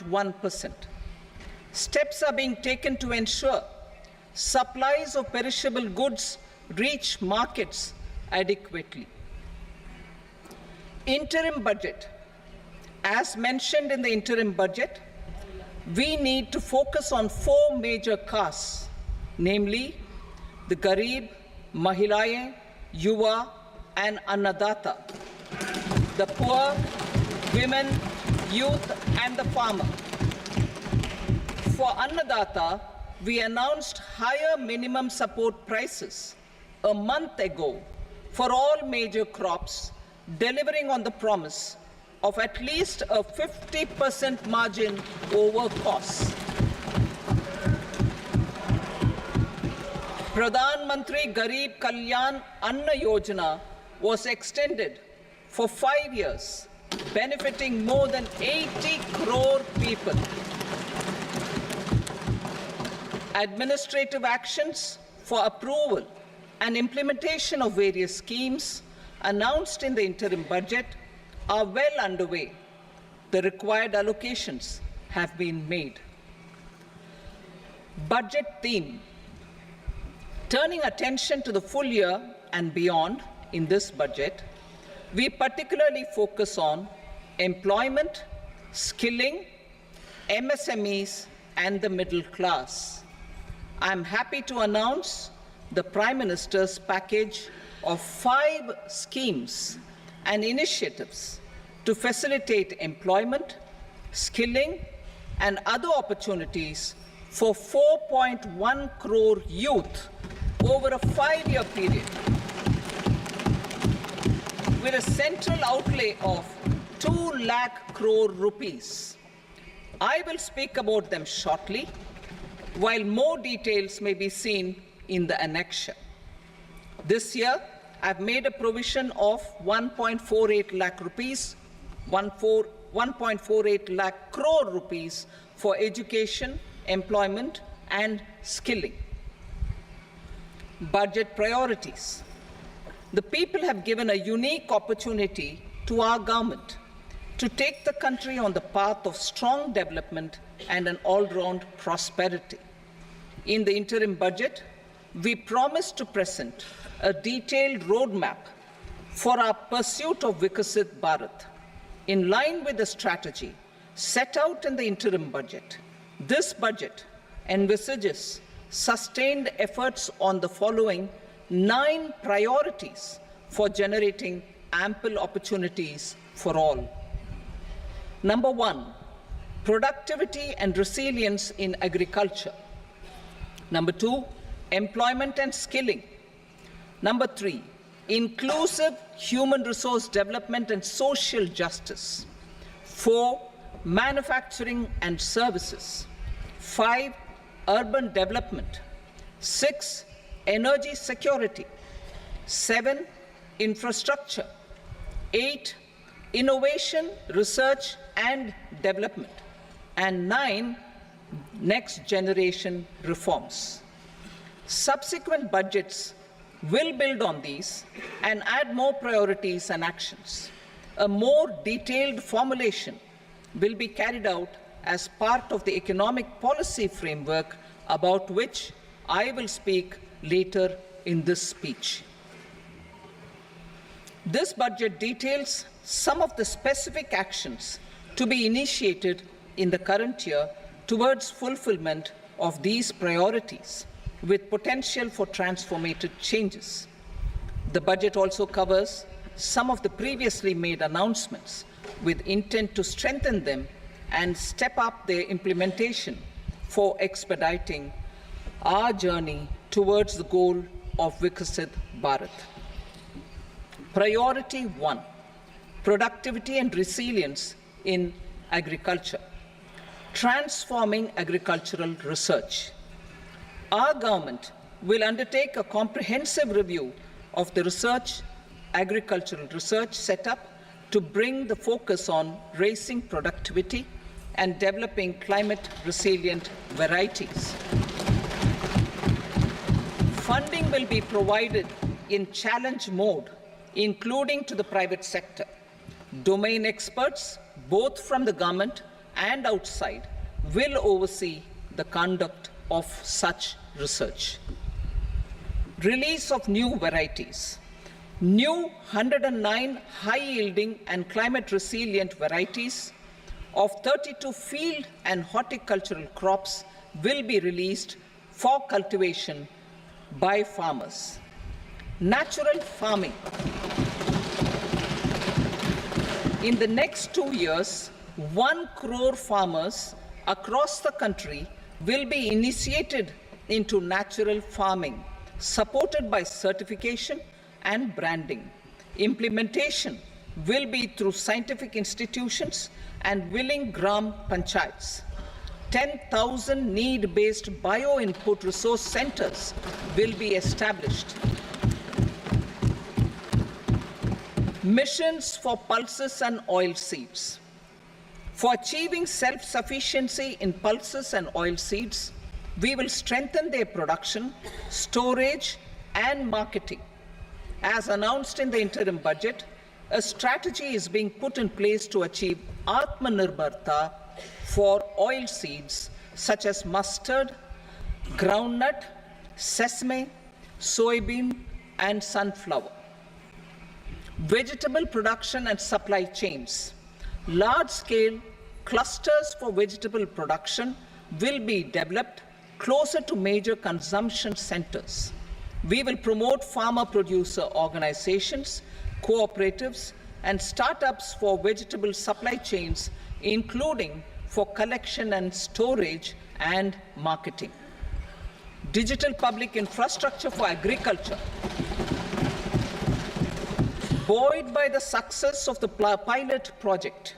1%. Steps are being taken to ensure supplies of perishable goods reach markets adequately. Interim budget. As mentioned in the interim budget, we need to focus on 4 major castes, namely the Garib, Mahilaye, Yuva, and Annadata, the poor, women, youth, and the farmer. For Annadata, we announced higher minimum support prices a month ago for all major crops, delivering on the promise of at least a 50% margin over costs. Pradhan Mantri Garib Kalyan Anna Yojana was extended for 5 years, benefiting more than 80 crore people. Administrative actions for approval and implementation of various schemes announced in the interim budget are well underway. The required allocations have been made. Budget theme. Turning attention to the full year and beyond in this budget, we particularly focus on employment, skilling, MSMEs, and the middle class. I am happy to announce the Prime Minister's package of 5 schemes and initiatives to facilitate employment, skilling, and other opportunities for 4.1 crore youth over a 5-year period, with a central outlay of 2 lakh crore rupees. I will speak about them shortly, while more details may be seen in the annexure. This year, I've made a provision of 1.48 lakh rupees, 1.48 lakh crore rupees for education, employment, and skilling. Budget priorities. The people have given a unique opportunity to our government to take the country on the path of strong development and an all-round prosperity. In the interim budget, we promise to present a detailed roadmap for our pursuit of Viksit Bharat. In line with the strategy set out in the interim budget, this budget envisages sustained efforts on the following 9 priorities for generating ample opportunities for all. Number 1, productivity and resilience in agriculture. Number 2, employment and skilling. Number 3, inclusive human resource development and social justice. 4, manufacturing and services. 5, urban development. 6, energy security. 7, infrastructure. 8, innovation, research and development. And 9, next generation reforms. Subsequent budgets will build on these and add more priorities and actions. A more detailed formulation will be carried out as part of the economic policy framework, about which I will speak later in this speech. This budget details some of the specific actions to be initiated in the current year towards fulfillment of these priorities, with potential for transformative changes. The budget also covers some of the previously made announcements, with intent to strengthen them and step up their implementation for expediting our journey towards the goal of Viksit Bharat. Priority 1, productivity and resilience in agriculture. Transforming agricultural research. Our government will undertake a comprehensive review of the agricultural research setup to bring the focus on raising productivity and developing climate-resilient varieties. Funding will be provided in challenge mode, including to the private sector. Domain experts, both from the government and outside, will oversee the conduct of such research. Release of new varieties. New 109 high-yielding and climate-resilient varieties of 32 field and horticultural crops will be released for cultivation by farmers. Natural farming. In the next 2 years, 1 crore farmers across the country will be initiated into natural farming, supported by certification and branding. Implementation will be through scientific institutions and willing gram panchayats. 10,000 need-based bio-input resource centers will be established. Missions for pulses and oilseeds. For achieving self-sufficiency in pulses and oilseeds, we will strengthen their production, storage, and marketing. As announced in the interim budget, a strategy is being put in place to achieve Atmanirbharta for oilseeds such as mustard, groundnut, sesame, soybean, and sunflower. Vegetable production and supply chains. Large-scale clusters for vegetable production will be developed closer to major consumption centers. We will promote farmer-producer organizations, cooperatives, and startups for vegetable supply chains, including for collection and storage and marketing. Digital public infrastructure for agriculture. Buoyed by the success of the pilot project,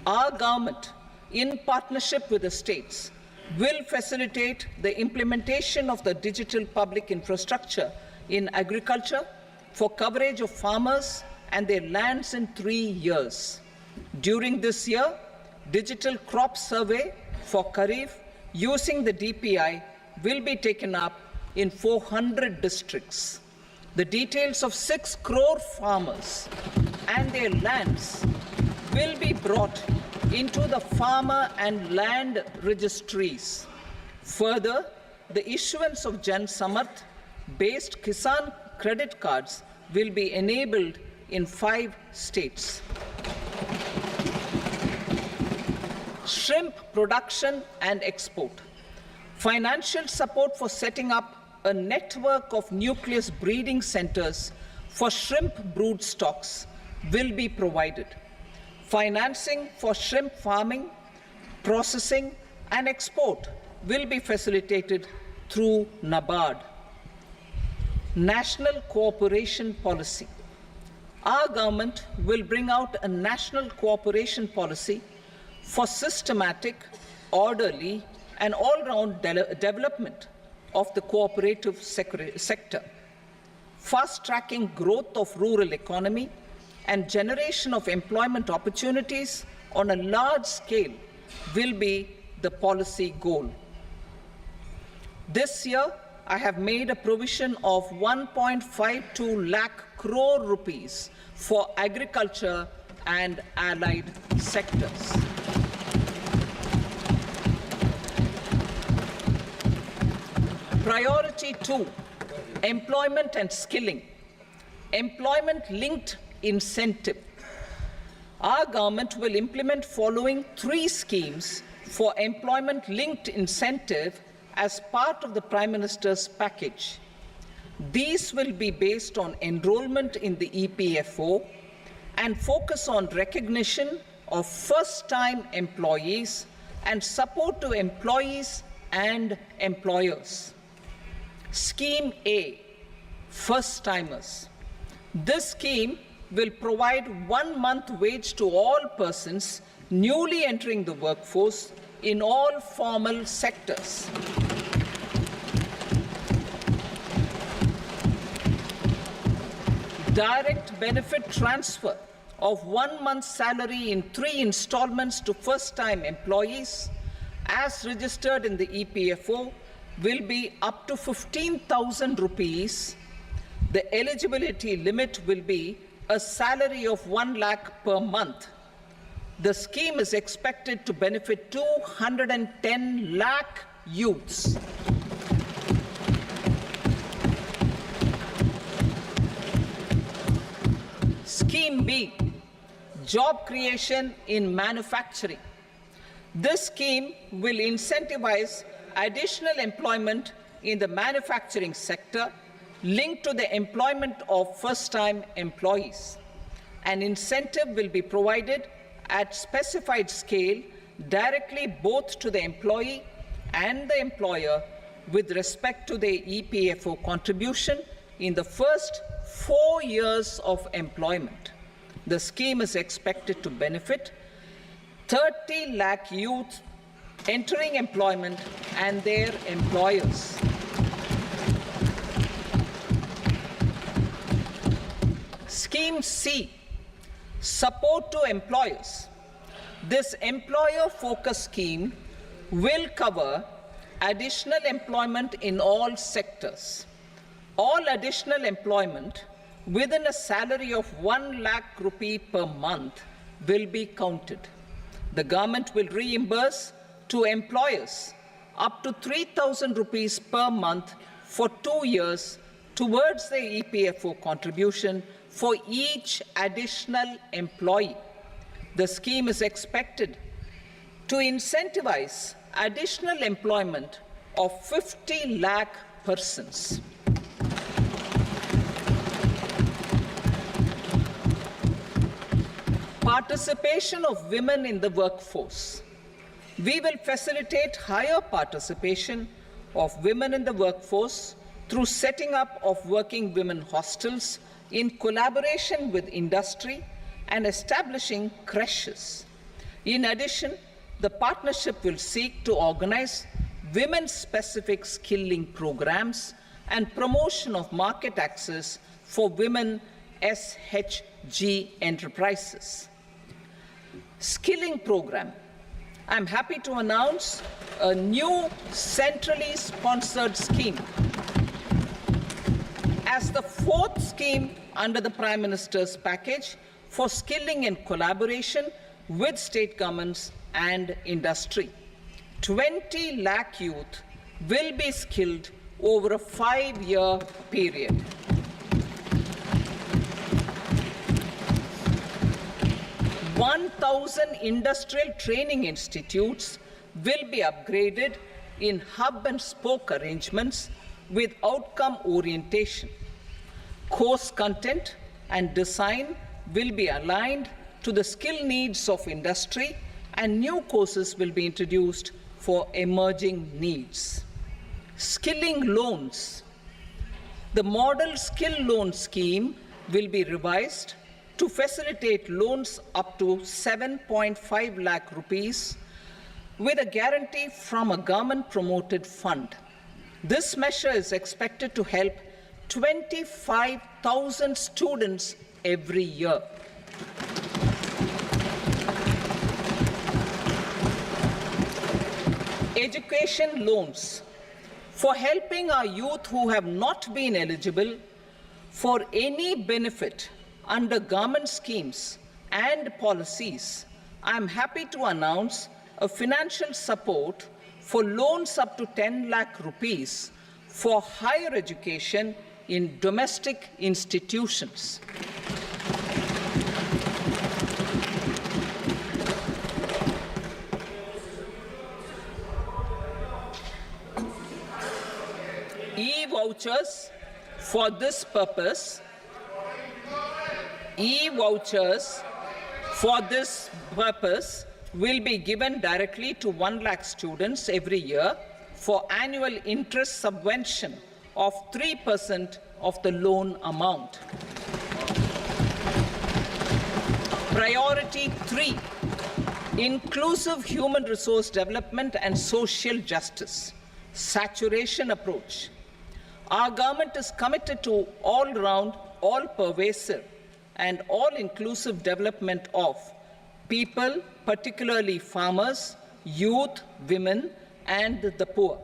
our government, in partnership with the states, will facilitate the implementation of the digital public infrastructure in agriculture for coverage of farmers and their lands in 3 years. During this year, digital crop survey for Kharif using the DPI will be taken up in 400 districts. The details of 6 crore farmers and their lands will be brought into the farmer and land registries. Further, the issuance of Jan Samarth-based Kisan credit cards will be enabled in 5 states. Shrimp production and export. Financial support for setting up a network of nucleus breeding centers for shrimp brood stocks will be provided. Financing for shrimp farming, processing, and export will be facilitated through NABARD. National cooperation policy. Our government will bring out a national cooperation policy for systematic, orderly, and all-round development of the cooperative sector, fast-tracking growth of rural economy and generation of employment opportunities on a large scale will be the policy goal. This year, I have made a provision of 1.52 lakh crore rupees for agriculture and allied sectors. Priority 2, employment and skilling. Employment-linked incentive. Our government will implement following 3 schemes for employment-linked incentive as part of the Prime Minister's package. These will be based on enrollment in the EPFO and focus on recognition of first-time employees and support to employees and employers. Scheme A, first-timers. This scheme will provide 1 month wage to all persons newly entering the workforce in all formal sectors. Direct benefit transfer of 1 month's salary in 3 installments to first-time employees as registered in the EPFO will be up to 15,000 rupees. The eligibility limit will be a salary of 1 lakh per month. The scheme is expected to benefit 210 lakh youths. Scheme B, job creation in manufacturing. This scheme will incentivize additional employment in the manufacturing sector linked to the employment of first-time employees. An incentive will be provided at specified scale directly both to the employee and the employer with respect to the EPFO contribution in the first 4 years of employment. The scheme is expected to benefit 30 lakh youth entering employment and their employers. Scheme C, support to employers. This employer-focused scheme will cover additional employment in all sectors. All additional employment within a salary of 1 lakh rupee per month will be counted. The government will reimburse to employers up to 3,000 rupees per month for 2 years towards the EPFO contribution for each additional employee. The scheme is expected to incentivize additional employment of 50 lakh persons. Participation of women in the workforce. We will facilitate higher participation of women in the workforce through setting up of working women hostels in collaboration with industry and establishing creches. In addition, the partnership will seek to organize women-specific skilling programs and promotion of market access for women SHG enterprises. Skilling program. I'm happy to announce a new centrally sponsored scheme as the fourth scheme under the Prime Minister's package for skilling in collaboration with state governments and industry. 20 lakh youth will be skilled over a 5-year period. "1,000 industrial training institutes will be upgraded in hub and spoke arrangements with outcome orientation. Course content and design will be aligned to the skill needs of industry, and new courses will be introduced for emerging needs. Skilling loans. The model skill loan scheme will be revised to facilitate loans up to 7.5 lakh rupees with a guarantee from a government-promoted fund. This measure is expected to help 25,000 students every year. Education loans. For helping our youth who have not been eligible for any benefit under government schemes and policies, I am happy to announce a financial support for loans up to 10 lakh rupees for higher education in domestic institutions. E-vouchers for this purpose. E-vouchers for this purpose will be given directly to 1 lakh students every year for annual interest subvention of 3% of the loan amount. Priority 3, inclusive human resource development and social justice, saturation approach. Our government is committed to all-round, all-pervasive and all-inclusive development of people, particularly farmers, youth, women, and the poor.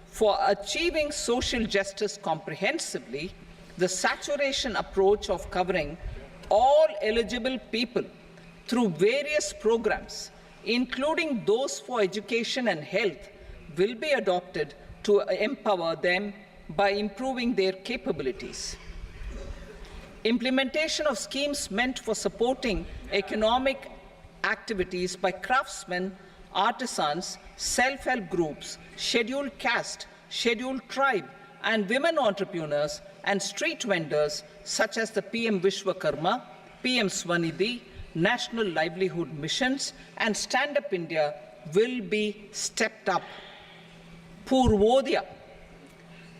For achieving social justice comprehensively, the saturation approach of covering all eligible people through various programs, including those for education and health, will be adopted to empower them by improving their capabilities. Implementation of schemes meant for supporting economic activities by craftsmen, artisans, self-help groups, scheduled caste, scheduled tribe, and women entrepreneurs and street vendors such as the PM Vishwakarma, PM Swanidhi, National Livelihood Missions, and Stand Up India will be stepped up. Purvodaya.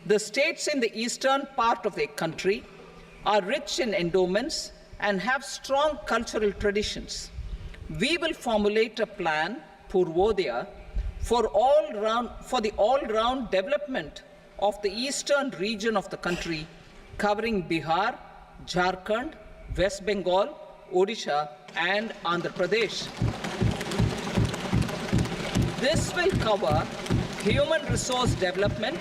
The states in the eastern part of the country are rich in endowments and have strong cultural traditions. We will formulate a plan, Purvodaya, for the all-round development of the eastern region of the country, covering Bihar, Jharkhand, West Bengal, Odisha, and Andhra Pradesh. This will cover human resource development,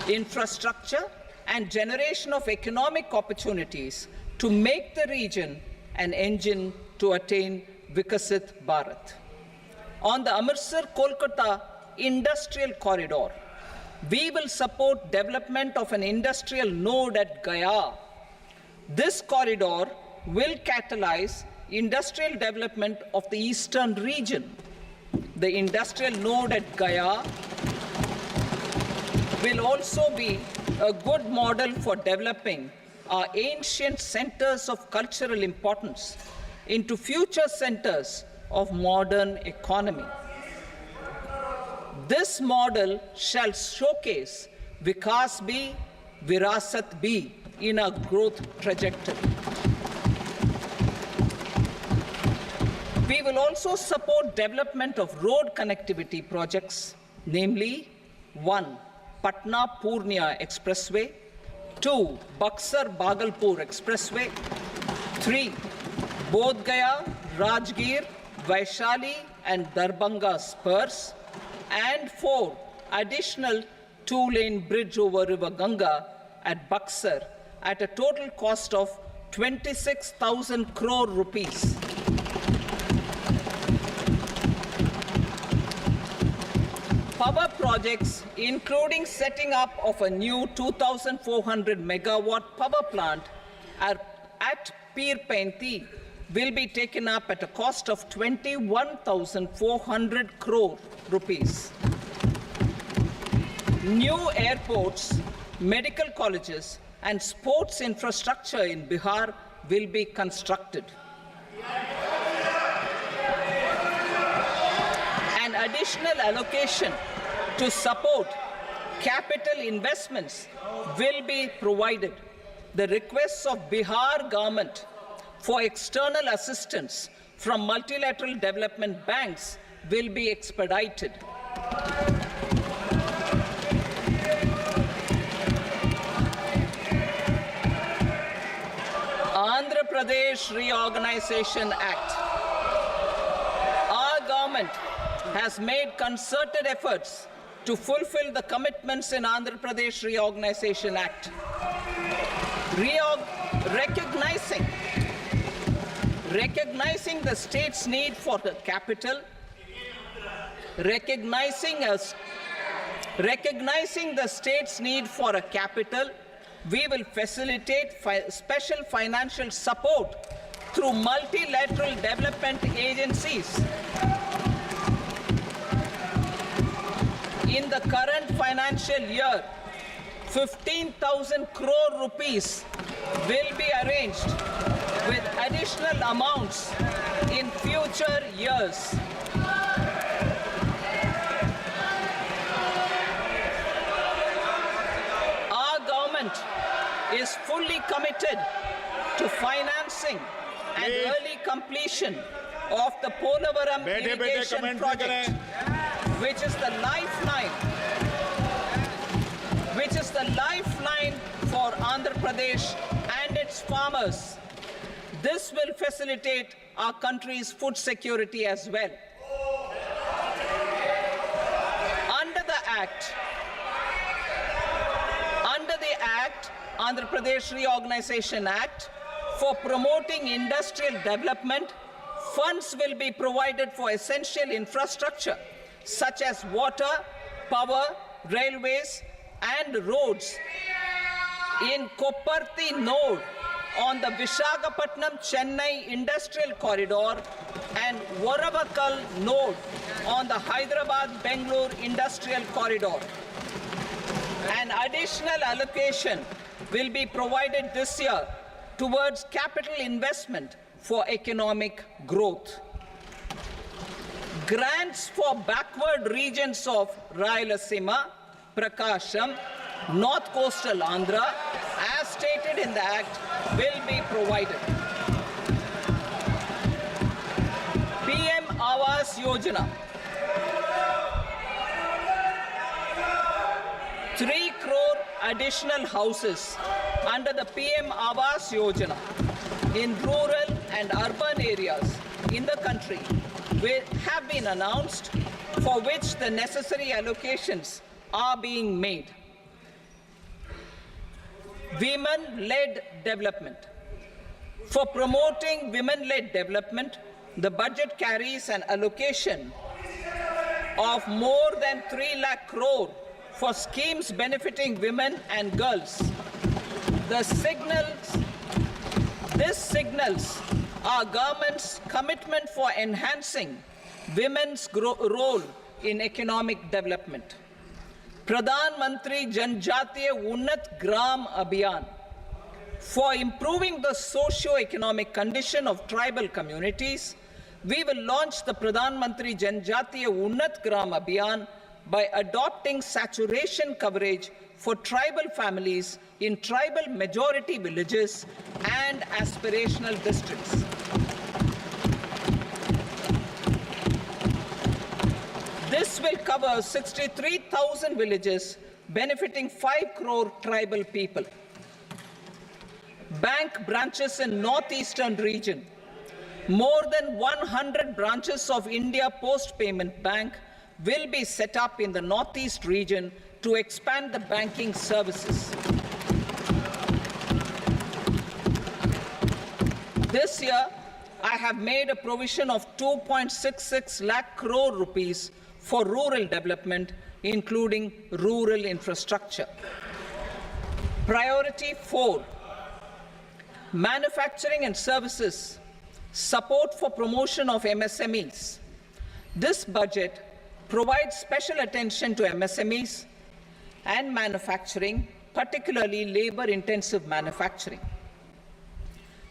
infrastructure, and generation of economic opportunities to make the region an engine to attain Vikasit Bharat. On the Amritsar-Kolkata Industrial Corridor, we will support development of an industrial node at Gaya. This corridor will catalyze industrial development of the eastern region. The industrial node at Gaya will also be a good model for developing our ancient centers of cultural importance into future centers of modern economy. This model shall showcase Vikas Bhi, Virasat Bhi in a growth trajectory. We will also support development of road connectivity projects, namely 1. Patna-Purnia Expressway, 2. Buxar-Bhagalpur Expressway, 3. Bodh Gaya, Rajgir, Vaishali and Darbhanga spurs, and 4. Additional 2-lane bridge over River Ganga at Buxar at a total cost of 26,000 crore rupees. Power projects, including setting up of a new 2,400 megawatt power plant at Pir Painti, will be taken up at a cost of 21,400 crore rupees. New airports, medical colleges, and sports infrastructure in Bihar will be constructed. An additional allocation to support capital investments will be provided. The requests of Bihar government for external assistance from multilateral development banks will be expedited. Andhra Pradesh Reorganization Act. Our government has made concerted efforts to fulfill the commitments in Andhra Pradesh Reorganization Act. Recognizing the state's need for the capital, recognizing the state's need for a capital, we will facilitate special financial support through multilateral development agencies. In the current financial year, 15,000 crore rupees will be arranged with additional amounts in future years. Our government is fully committed to financing and early completion of the Polavaram irrigation project, which is the lifeline for Andhra Pradesh and its farmers. This will facilitate our country's food security as well. Under the Andhra Pradesh Reorganization Act, For promoting industrial development, funds will be provided for essential infrastructure such as water, power, railways, and roads. In Kopparthi node on the Visakhapatnam-Chennai Industrial Corridor and Varavakal node on the Hyderabad-Bangalore Industrial Corridor. An additional allocation will be provided this year towards capital investment for economic growth. Grants for backward regions of Rayalaseema, Prakasham, North Coastal Andhra, as stated in the Act, will be provided. PM Awas Yojana. 3 crore additional houses under the PM Awas Yojana in rural and urban areas in the country have been announced, for which the necessary allocations are being made. Women-led development. For promoting women-led development, the budget carries an allocation of more than 3 lakh crore for schemes benefiting women and girls. This signals our government's commitment for enhancing women's role in economic development. Pradhan Mantri Janjatiya Unnat Gram Abhiyan. For improving the socio-economic condition of tribal communities, we will launch the Pradhan Mantri Janjatiya Unnat Gram Abhiyan by adopting saturation coverage for tribal families in tribal majority villages and aspirational districts. This will cover 63,000 villages, benefiting 5 crore tribal people. Bank branches in northeastern region. More than 100 branches of India Post Payment Bank will be set up in the northeast region to expand the banking services. This year, I have made a provision of 2.66 lakh crore rupees for rural development, including rural infrastructure. Priority 4, manufacturing and services, support for promotion of MSMEs. This budget provides special attention to MSMEs and manufacturing, particularly labor-intensive manufacturing.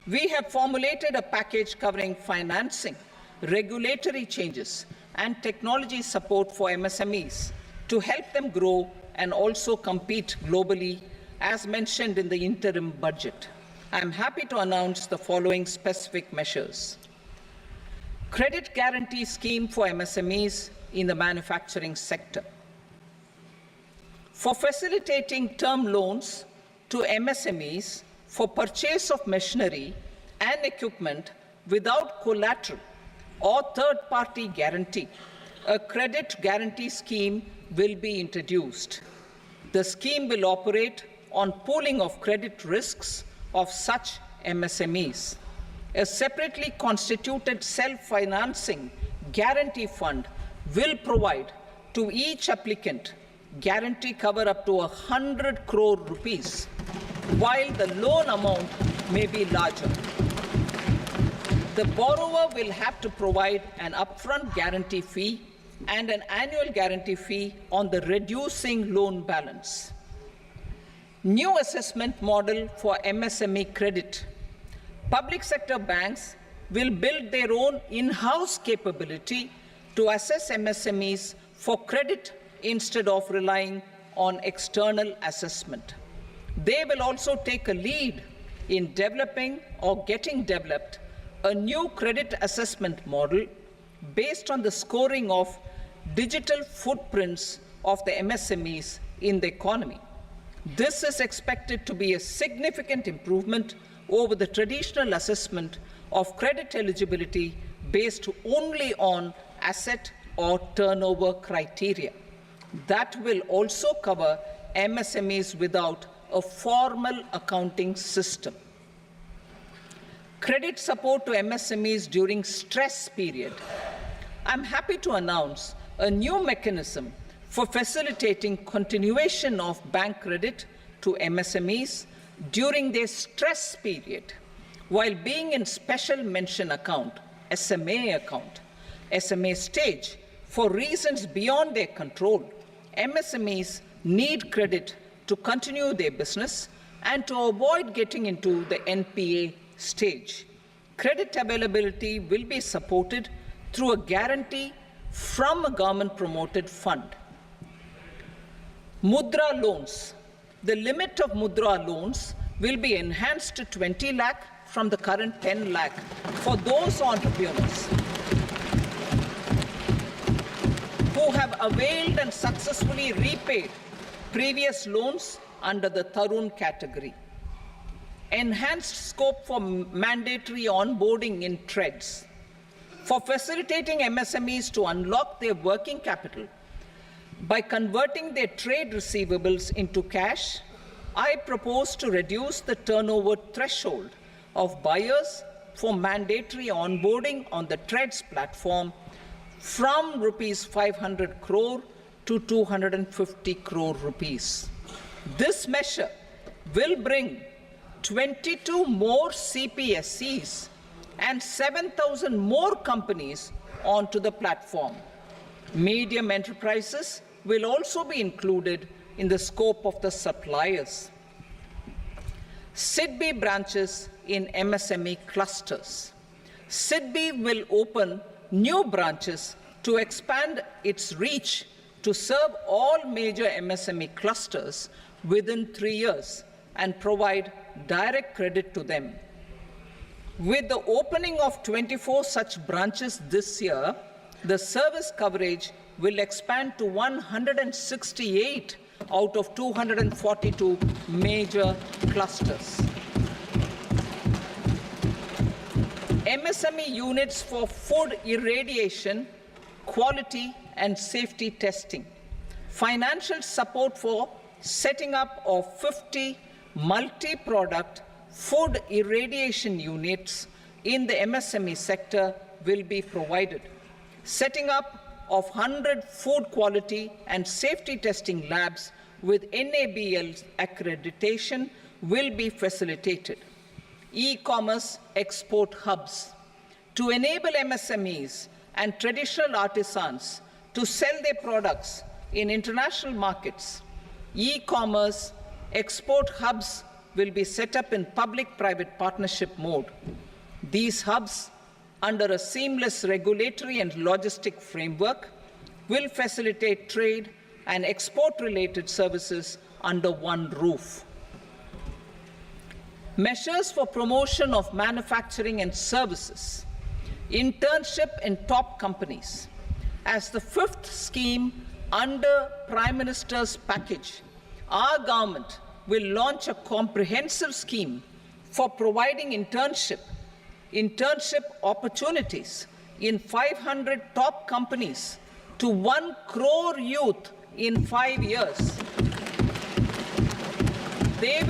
We have formulated a package covering financing, regulatory changes, and technology support for MSMEs to help them grow and also compete globally, as mentioned in the interim budget. I am happy to announce the following specific measures. Credit guarantee scheme for MSMEs in the manufacturing sector. For facilitating term loans to MSMEs for purchase of machinery and equipment without collateral or third-party guarantee, a credit guarantee scheme will be introduced. The scheme will operate on pooling of credit risks of such MSMEs. A separately constituted self-financing guarantee fund will provide to each applicant guarantee cover up to 100 crore rupees, while the loan amount may be larger. The borrower will have to provide an upfront guarantee fee and an annual guarantee fee on the reducing loan balance. New assessment model for MSME credit. Public sector banks will build their own in-house capability to assess MSMEs for credit instead of relying on external assessment. They will also take a lead in developing or getting developed a new credit assessment model based on the scoring of digital footprints of the MSMEs in the economy. This is expected to be a significant improvement over the traditional assessment of credit eligibility based only on asset or turnover criteria. That will also cover MSMEs without a formal accounting system. Credit support to MSMEs during stress period. I'm happy to announce a new mechanism for facilitating continuation of bank credit to MSMEs during their stress period while being in special mention account, SMA stage. For reasons beyond their control, MSMEs need credit to continue their business and to avoid getting into the NPA stage. Credit availability will be supported through a guarantee from a government-promoted fund. Mudra loans. The limit of Mudra loans will be enhanced to 20 lakh from the current 10 lakh for those entrepreneurs who have availed and successfully repaid previous loans under the Tarun category. Enhanced scope for mandatory onboarding in TREDS. For facilitating MSMEs to unlock their working capital by converting their trade receivables into cash, I propose to reduce the turnover threshold of buyers for mandatory onboarding on the TREDS platform from rupees 500 crore to 250 crore rupees. This measure will bring 22 more CPSCs and 7,000 more companies onto the platform. Medium enterprises will also be included in the scope of the suppliers. SIDBI branches in MSME clusters. SIDBI will open new branches to expand its reach to serve all major MSME clusters within 3 years and provide direct credit to them. With the opening of 24 such branches this year, the service coverage will expand to 168 out of 242 major clusters. MSME units for food irradiation, quality and safety testing. Financial support for setting up of 50 multi-product food irradiation units in the MSME sector will be provided. Setting up of 100 food quality and safety testing labs with NABL accreditation will be facilitated. E-commerce export hubs. To enable MSMEs and traditional artisans to sell their products in international markets, e-commerce export hubs will be set up in public-private partnership mode. These hubs, under a seamless regulatory and logistic framework, will facilitate trade and export-related services under one roof. Measures for promotion of manufacturing and services. Internship in top companies. As the fifth scheme under Prime Minister's package, our government will launch a comprehensive scheme for providing internship opportunities in 500 top companies to 1 crore youth in 5 years. They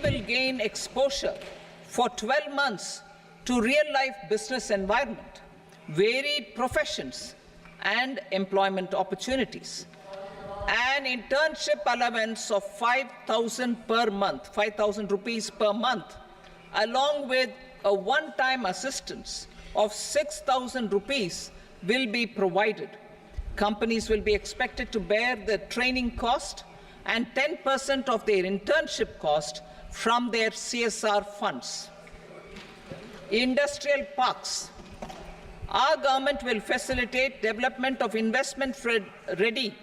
will gain exposure for 12 months to real-life business environment, varied professions, and employment opportunities. An internship allowance of 5,000 per month, 5,000 rupees per month, along with a one-time assistance of 6,000 rupees will be provided. Companies will be expected to bear the training cost and 10% of their internship cost from their CSR funds. Industrial parks. Our government will facilitate development of investment-ready,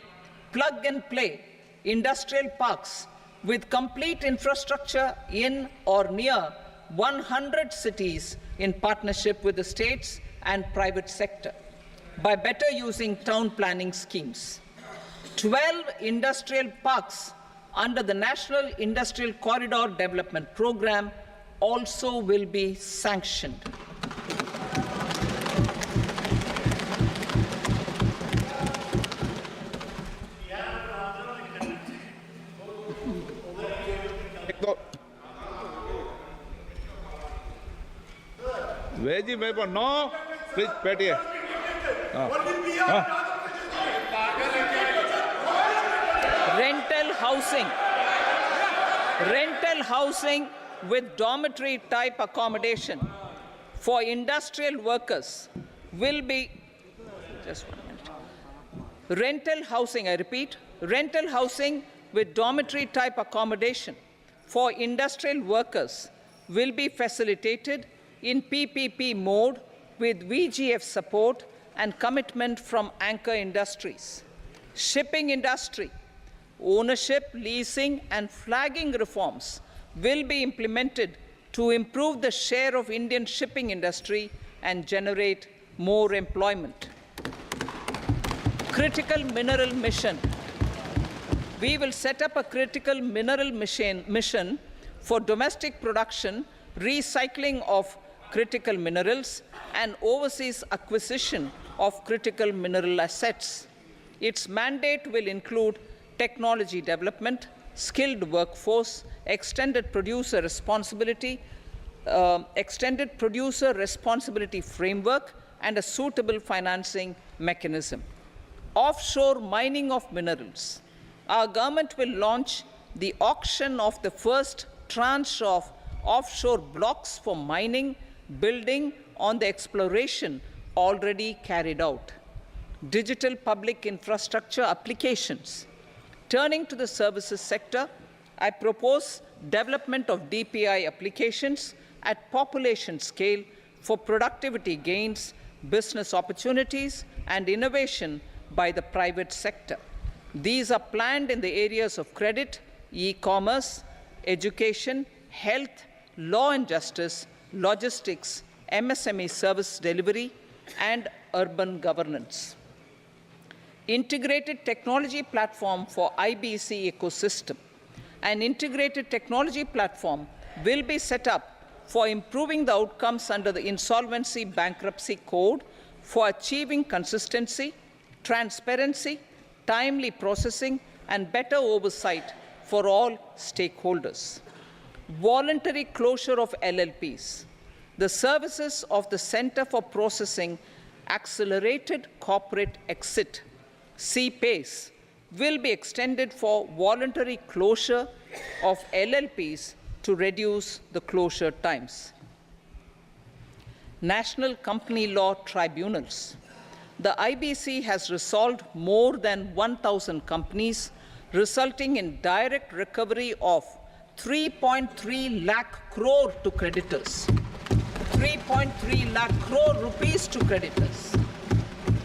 plug-and-play industrial parks with complete infrastructure in or near 100 cities in partnership with the states and private sector by better using town planning schemes. 12 industrial parks under the National Industrial Corridor Development Program also will be sanctioned. जी मेरे को no please बैठिए। Rental housing with dormitory type accommodation for industrial workers will be, just 1 minute. Rental housing, I repeat, rental housing with dormitory type accommodation for industrial workers will be facilitated in PPP mode with VGF support and commitment from anchor industries. Shipping industry, ownership, leasing, and flagging reforms will be implemented to improve the share of Indian shipping industry and generate more employment. Critical mineral mission. We will set up a critical mineral mission for domestic production, recycling of critical minerals, and overseas acquisition of critical mineral assets. Its mandate will include technology development, skilled workforce, extended producer responsibility framework, and a suitable financing mechanism. Offshore mining of minerals. Our government will launch the auction of the first tranche of offshore blocks for mining, building on the exploration already carried out. Digital public infrastructure applications. Turning to the services sector, I propose development of DPI applications at population scale for productivity gains, business opportunities, and innovation by the private sector. These are planned in the areas of credit, e-commerce, education, health, law and justice, logistics, MSME service delivery, and urban governance. Integrated technology platform for IBC ecosystem. An integrated technology platform will be set up for improving the outcomes under the Insolvency Bankruptcy Code for achieving consistency, transparency, timely processing, and better oversight for all stakeholders. Voluntary closure of LLPs. The services of the Center for Processing Accelerated Corporate Exit, CPACE, will be extended for voluntary closure of LLPs to reduce the closure times. National Company Law Tribunals. The IBC has resolved more than 1,000 companies, resulting in direct recovery of 3.3 lakh crore to creditors. 3.3 lakh crore rupees to creditors.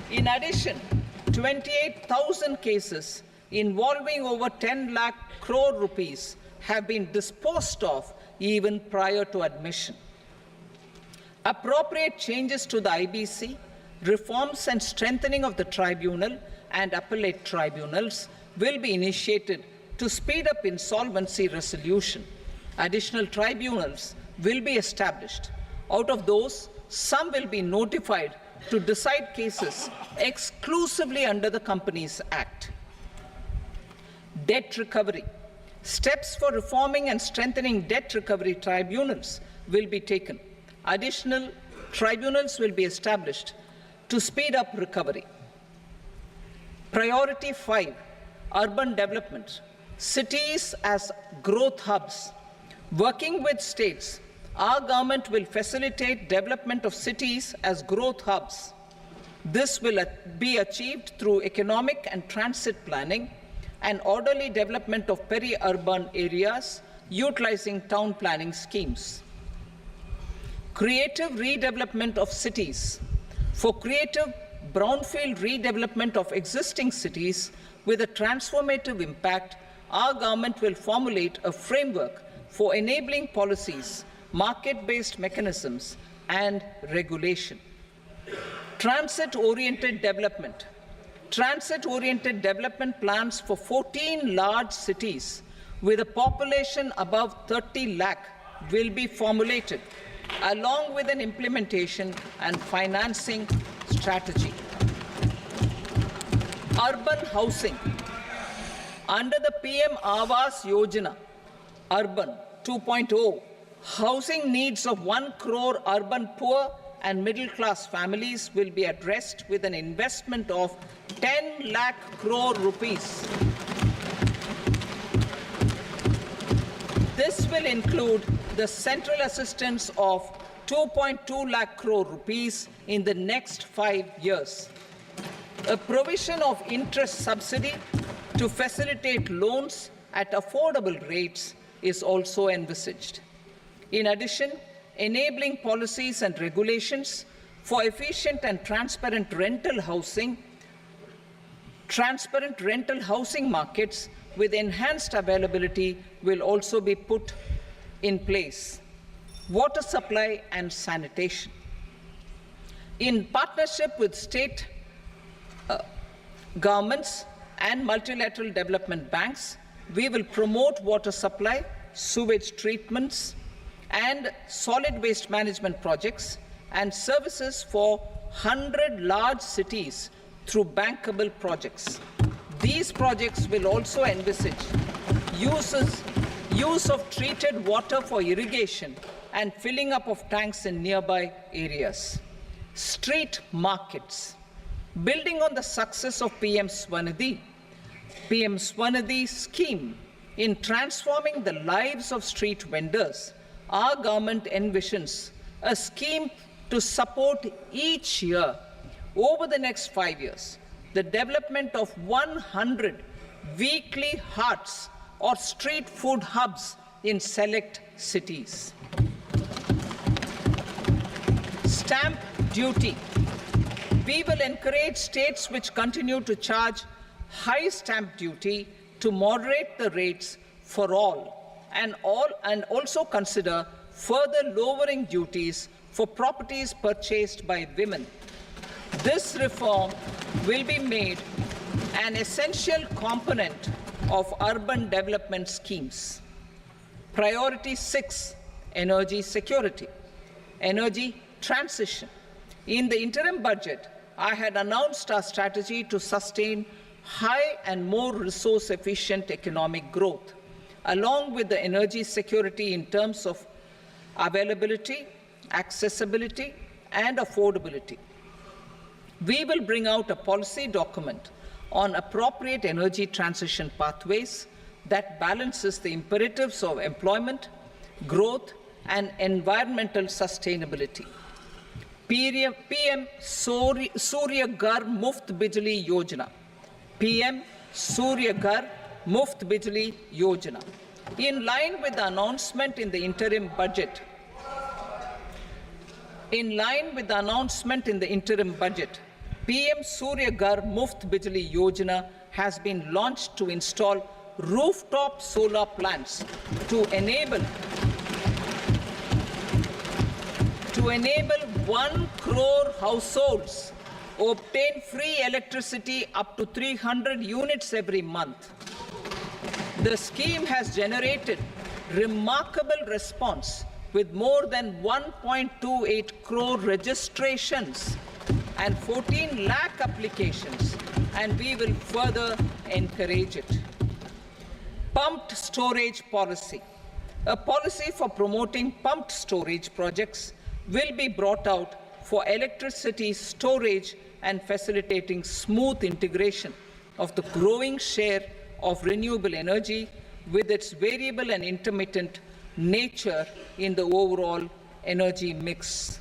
In addition, 28,000 cases involving over 10 lakh crore rupees have been disposed of even prior to admission. Appropriate changes to the IBC, reforms and strengthening of the tribunal and appellate tribunals will be initiated to speed up insolvency resolution. Additional tribunals will be established. Out of those, some will be notified to decide cases exclusively under the Companies Act. Debt recovery. Steps for reforming and strengthening debt recovery tribunals will be taken. Additional tribunals will be established to speed up recovery. Priority 5, urban development. Cities as growth hubs. Working with states, our government will facilitate development of cities as growth hubs. This will be achieved through economic and transit planning and orderly development of peri-urban areas utilizing town planning schemes. Creative redevelopment of cities. For creative brownfield redevelopment of existing cities with a transformative impact, our government will formulate a framework for enabling policies, market-based mechanisms, and regulation. Transit-oriented development. Transit-oriented development plans for 14 large cities with a population above 30 lakh will be formulated, along with an implementation and financing strategy. Urban housing. Under the PM Awas Yojana, Urban 2.0, housing needs of 1 crore urban poor and middle-class families will be addressed with an investment of 10 lakh crore rupees. This will include the central assistance of 2.2 lakh crore rupees in the next 5 years. A provision of interest subsidy to facilitate loans at affordable rates is also envisaged. In addition, enabling policies and regulations for efficient and transparent rental housing markets with enhanced availability will also be put in place. Water supply and sanitation. In partnership with state governments and multilateral development banks, we will promote water supply, sewage treatments, and solid waste management projects and services for 100 large cities through bankable projects. These projects will also envisage use of treated water for irrigation and filling up of tanks in nearby areas. Street markets. Building on the success of PM Swanidhi scheme in transforming the lives of street vendors, our government envisions a scheme to support each year over the next 5 years the development of 100 weekly hearts or street food hubs in select cities. Stamp duty. We will encourage states which continue to charge high stamp duty to moderate the rates for all and also consider further lowering duties for properties purchased by women. This reform will be made an essential component of urban development schemes. Priority 6, energy security, energy transition. In the interim budget, I had announced our strategy to sustain high and more resource-efficient economic growth, along with the energy security in terms of availability, accessibility, and affordability. We will bring out a policy document on appropriate energy transition pathways that balances the imperatives of employment, growth, and environmental sustainability. PM Surya Ghar Muft Bijli Yojana. PM Surya Ghar Muft Bijli Yojana. In line with the announcement in the interim budget, PM Surya Ghar Muft Bijli Yojana has been launched to install rooftop solar plants to enable 1 crore households obtain free electricity up to 300 units every month. The scheme has generated remarkable response with more than 1.28 crore registrations and 14 lakh applications, and we will further encourage it. Pumped storage policy. A policy for promoting pumped storage projects will be brought out for electricity storage and facilitating smooth integration of the growing share of renewable energy with its variable and intermittent nature in the overall energy mix.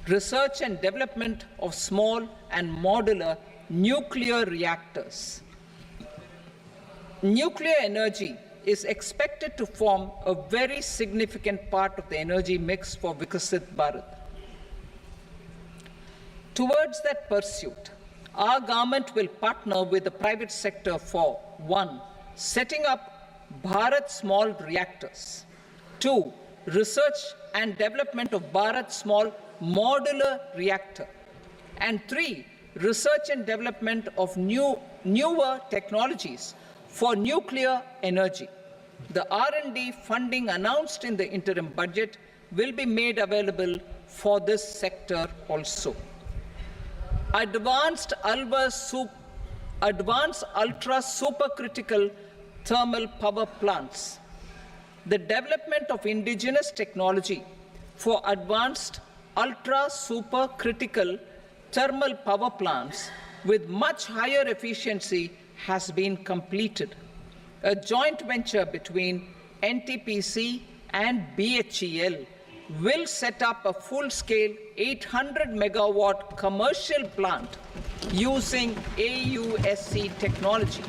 Research and development of small and modular nuclear reactors. Nuclear energy is expected to form a very significant part of the energy mix for Viksit Bharat. Towards that pursuit, our government will partner with the private sector for 1. Setting up Bharat Small Reactors, 2. Research and development of Bharat Small Modular Reactor, and 3. Research and development of newer technologies for nuclear energy. The R&D funding announced in the interim budget will be made available for this sector also. Advanced ultra supercritical thermal power plants. The development of indigenous technology for advanced ultra supercritical thermal power plants with much higher efficiency has been completed. A joint venture between NTPC and BHEL will set up a full-scale 800 megawatt commercial plant using AUSC technology.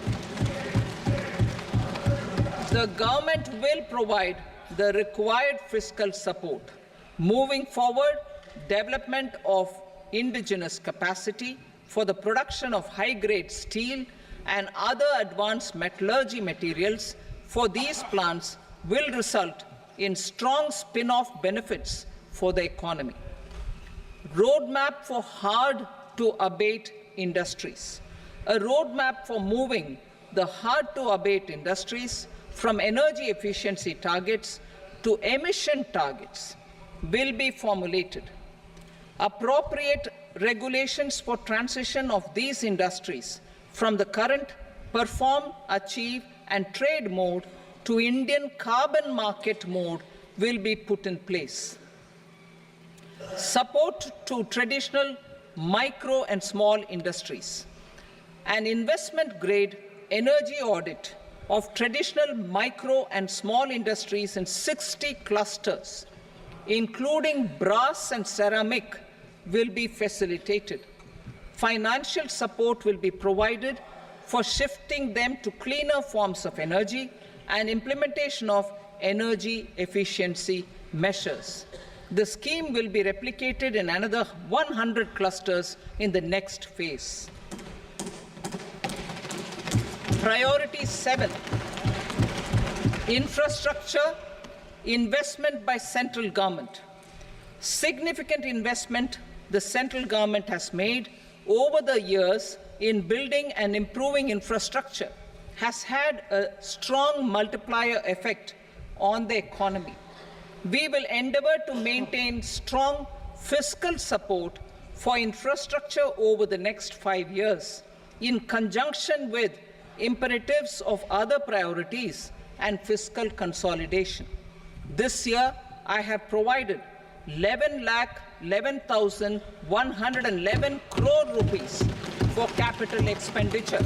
The government will provide the required fiscal support. Moving forward, development of indigenous capacity for the production of high-grade steel and other advanced metallurgy materials for these plants will result in strong spin-off benefits for the economy. Roadmap for hard-to-abate industries. A roadmap for moving the hard-to-abate industries from energy efficiency targets to emission targets will be formulated. Appropriate regulations for transition of these industries from the current perform, achieve, and trade mode to Indian carbon market mode will be put in place. Support to traditional micro and small industries. An investment-grade energy audit of traditional micro and small industries in 60 clusters, including brass and ceramic, will be facilitated. Financial support will be provided for shifting them to cleaner forms of energy and implementation of energy efficiency measures. The scheme will be replicated in another 100 clusters in the next phase. Priority 7, infrastructure investment by central government. Significant investment the central government has made over the years in building and improving infrastructure has had a strong multiplier effect on the economy. We will endeavor to maintain strong fiscal support for infrastructure over the next 5 years in conjunction with imperatives of other priorities and fiscal consolidation. This year, I have provided 11,11,111 crore rupees for capital expenditure.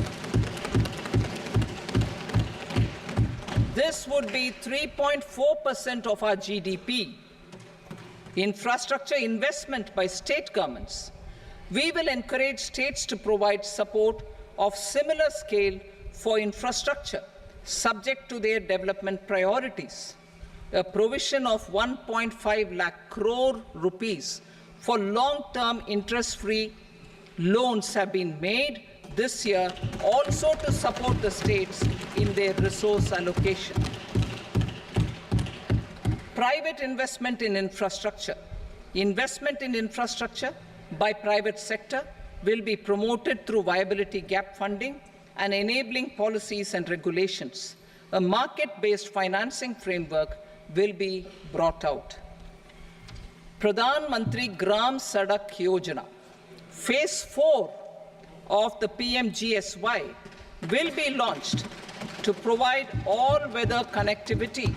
This would be 3.4% of our GDP. Infrastructure investment by state governments. We will encourage states to provide support of similar scale for infrastructure, subject to their development priorities. A provision of 1.5 lakh crore rupees for long-term interest-free loans have been made this year also to support the states in their resource allocation. Private investment in infrastructure. Investment in infrastructure by private sector will be promoted through viability gap funding and enabling policies and regulations. A market-based financing framework will be brought out. Pradhan Mantri Gram Sadak Yojana, Phase 4 of the PMGSY will be launched to provide all-weather connectivity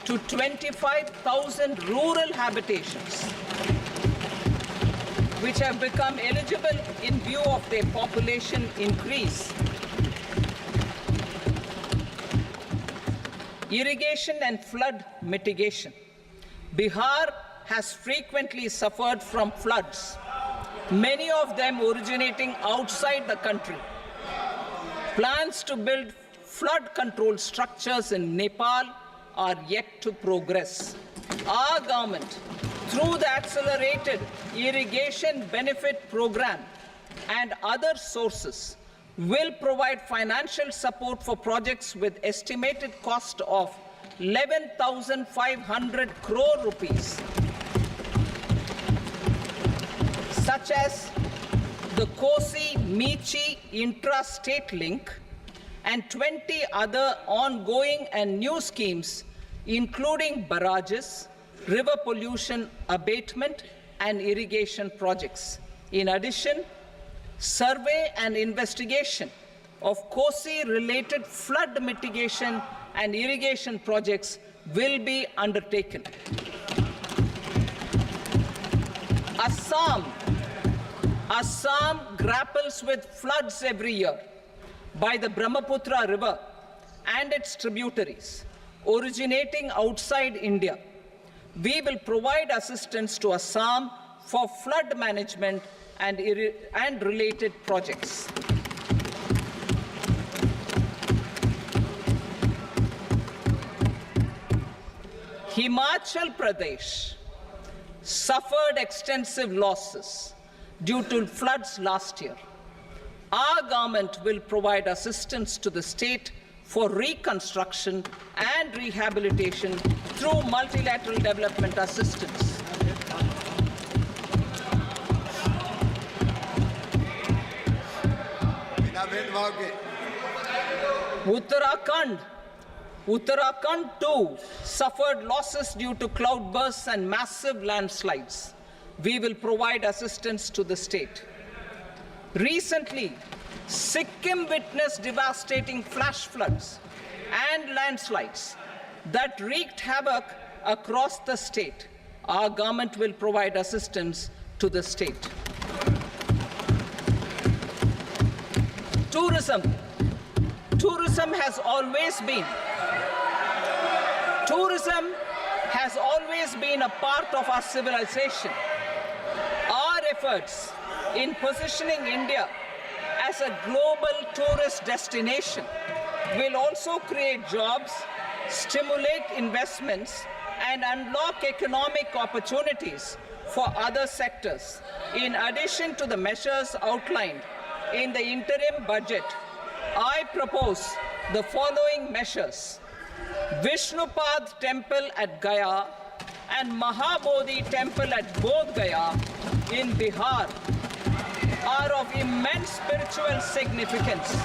to 25,000 rural habitations, which have become eligible in view of their population increase. Irrigation and flood mitigation. Bihar has frequently suffered from floods, many of them originating outside the country. Plans to build flood control structures in Nepal are yet to progress. Our government, through the Accelerated Irrigation Benefit Program and other sources, will provide financial support for projects with estimated cost of 11,500 crore rupees, such as the Kosi-Michi intra-state link and 20 other ongoing and new schemes, including barrages, river pollution abatement, and irrigation projects. In addition, survey and investigation of Kosi-related flood mitigation and irrigation projects will be undertaken. Assam grapples with floods every year by the Brahmaputra River and its tributaries originating outside India. We will provide assistance to Assam for flood management and related projects. Himachal Pradesh suffered extensive losses due to floods last year. Our government will provide assistance to the state for reconstruction and rehabilitation through multilateral development assistance. Uttarakhand too suffered losses due to cloudbursts and massive landslides. We will provide assistance to the state. Recently, Sikkim witnessed devastating flash floods and landslides that wreaked havoc across the state. Our government will provide assistance to the state. Tourism has always been a part of our civilization. Our efforts in positioning India as a global tourist destination will also create jobs, stimulate investments, and unlock economic opportunities for other sectors. In addition to the measures outlined in the interim budget, I propose the following measures. Vishnupad Temple at Gaya and Mahabodhi Temple at Bodh Gaya in Bihar are of immense spiritual significance.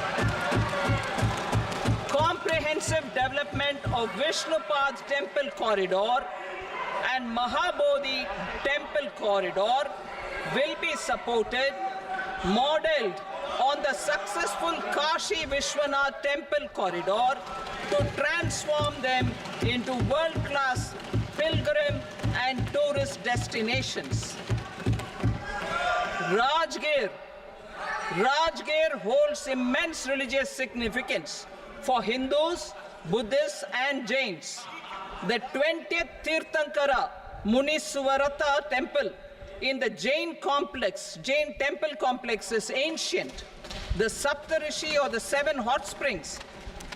Comprehensive development of Vishnupad Temple Corridor and Mahabodhi Temple Corridor will be supported, modeled on the successful Kashi Vishwanath Temple Corridor to transform them into world-class pilgrim and tourist destinations. Rajgir holds immense religious significance for Hindus, Buddhists, and Jains. The 20th Tirthankara Muniswarata Temple in the Jain temple complex is ancient. The Saptarishi, or the 7 hot springs,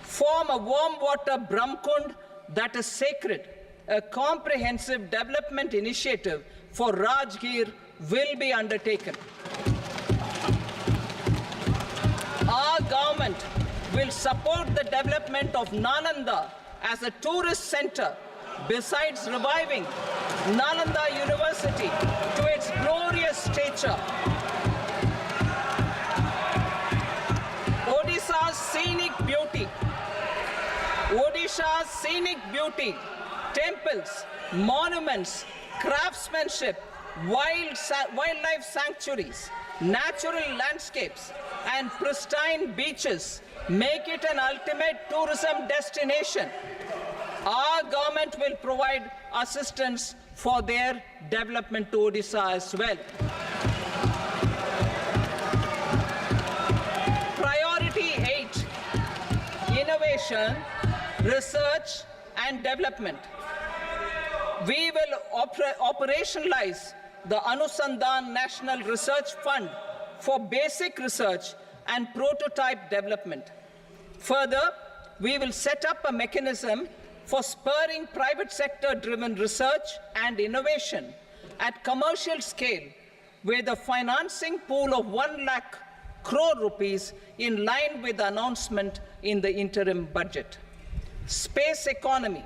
form a warm water Brahmkund that is sacred. A comprehensive development initiative for Rajgir will be undertaken. Our government will support the development of Nalanda as a tourist center, besides reviving Nalanda University to its glorious stature. Odisha's scenic beauty, temples, monuments, craftsmanship, wildlife sanctuaries, natural landscapes, and pristine beaches make it an ultimate tourism destination. Our government will provide assistance for their development to Odisha as well. Priority 8, innovation, research, and development. We will operationalize the Anusandhan National Research Fund for basic research and prototype development. Further, we will set up a mechanism for spurring private sector-driven research and innovation at commercial scale with a financing pool of 1 lakh crore rupees in line with the announcement in the interim budget. Space economy.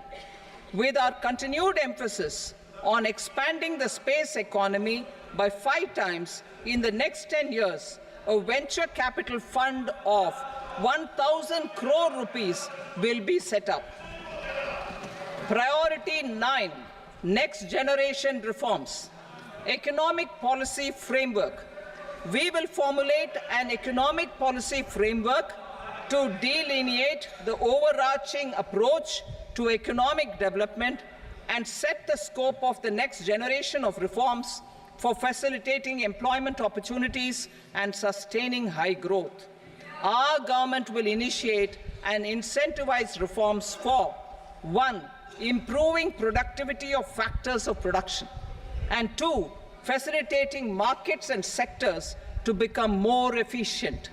With our continued emphasis on expanding the space economy by 5 times in the next 10 years, a venture capital fund of 1,000 crore rupees will be set up. Priority 9, next generation reforms. Economic policy framework. We will formulate an economic policy framework to delineate the overarching approach to economic development and set the scope of the next generation of reforms for facilitating employment opportunities and sustaining high growth. Our government will initiate and incentivize reforms for 1. Improving productivity of factors of production, and 2. Facilitating markets and sectors to become more efficient.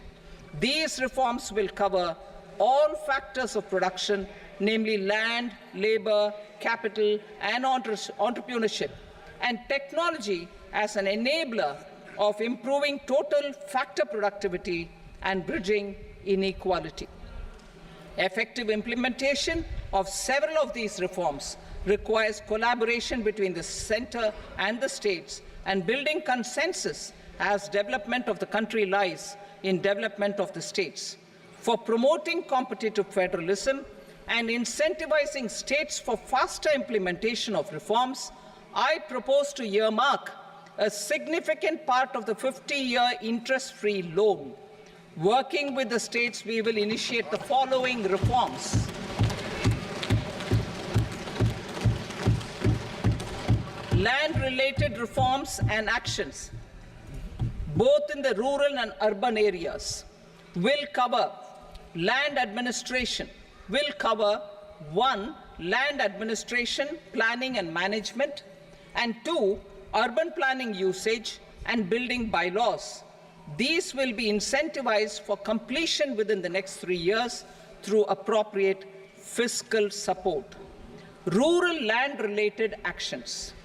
These reforms will cover all factors of production, namely land, labor, capital, and entrepreneurship, and technology as an enabler of improving total factor productivity and bridging inequality. Effective implementation of several of these reforms requires collaboration between the centre and the states, and building consensus as development of the country lies in development of the states. For promoting competitive federalism and incentivizing states for faster implementation of reforms, I propose to earmark a significant part of the 50-year interest-free loan. Working with the states, we will initiate the following reforms. Land-related reforms and actions, both in the rural and urban areas, will cover land administration, will cover 1. Land administration, planning and management, and 2. Urban planning usage and building bylaws. These will be incentivized for completion within the next 3 years through appropriate fiscal support. Rural land-related actions.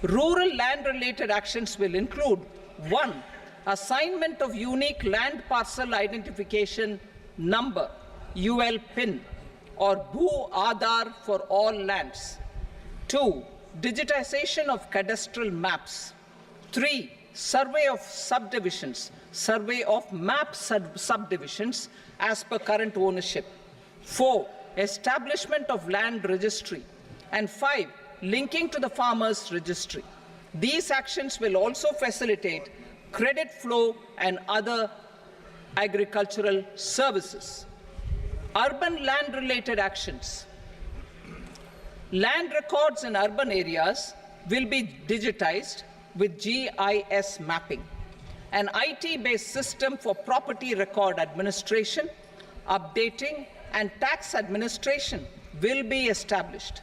Rural land-related actions will include 1. Assignment of unique land parcel identification number, UL PIN, or Bhu Aadhaar for all lands. 2. Digitization of cadastral maps. 3. Survey of subdivisions, survey of map subdivisions as per current ownership. 4. Establishment of land registry. And 5. Linking to the farmers registry. These actions will also facilitate credit flow and other agricultural services. Urban land-related actions. Land records in urban areas will be digitized with GIS mapping. An IT-based system for property record administration, updating, and tax administration will be established.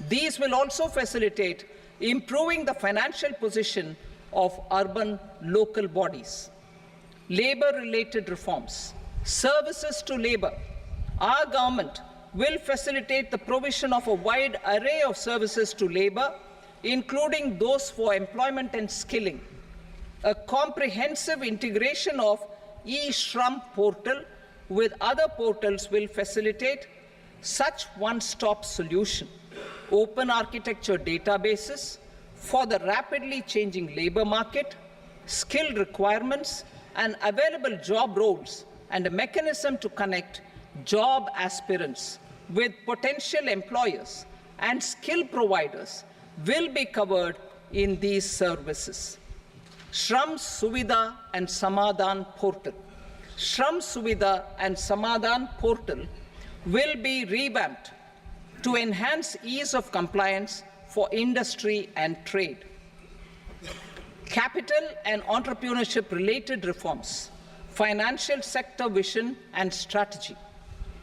These will also facilitate improving the financial position of urban local bodies. Labor-related reforms. Services to labor. Our government will facilitate the provision of a wide array of services to labor, including those for employment and skilling. A comprehensive integration of eShram portal with other portals will facilitate such one-stop solution. Open architecture databases for the rapidly changing labor market, skill requirements, and available job roles, and a mechanism to connect job aspirants with potential employers and skill providers will be covered in these services. Shram Suvidha and Samadhan portal. Shram Suvidha and Samadhan portal will be revamped to enhance ease of compliance for industry and trade. Capital and entrepreneurship related reforms, financial sector vision and strategy.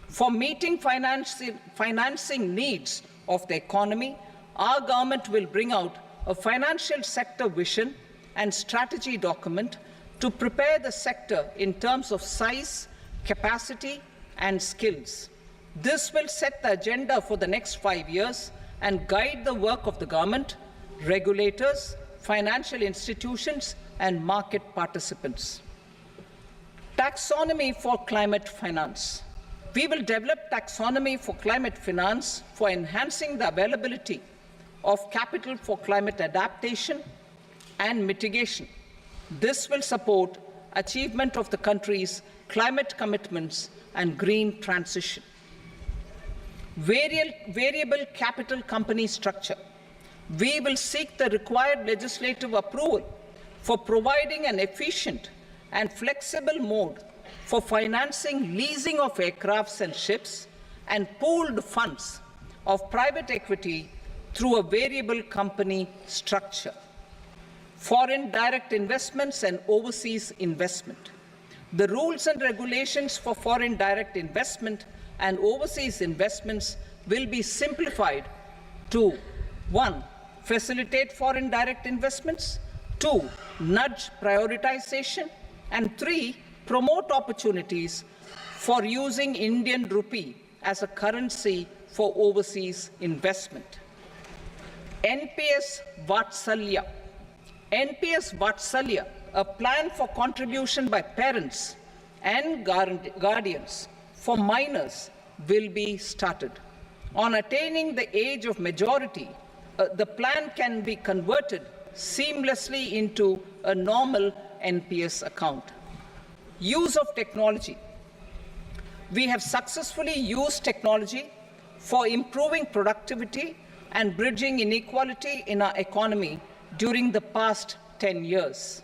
For meeting financing needs of the economy, our government will bring out a financial sector vision and strategy document to prepare the sector in terms of size, capacity, and skills. This will set the agenda for the next 5 years and guide the work of the government, regulators, financial institutions, and market participants. Taxonomy for climate finance. We will develop taxonomy for climate finance for enhancing the availability of capital for climate adaptation and mitigation. This will support achievement of the country's climate commitments and green transition. Variable capital company structure. We will seek the required legislative approval for providing an efficient and flexible mode for financing leasing of aircrafts and ships and pooled funds of private equity through a variable company structure. foreign direct investments and overseas investment. The rules and regulations for foreign direct investment and overseas investments will be simplified to 1. Facilitate foreign direct investments, 2. Nudge prioritization, and 3. Promote opportunities for using Indian rupee as a currency for overseas investment. NPS Vatsalya. NPS Vatsalya, a plan for contribution by parents and guardians for minors, will be started. On attaining the age of majority, the plan can be converted seamlessly into a normal NPS account. Use of technology. We have successfully used technology for improving productivity and bridging inequality in our economy during the past 10 years.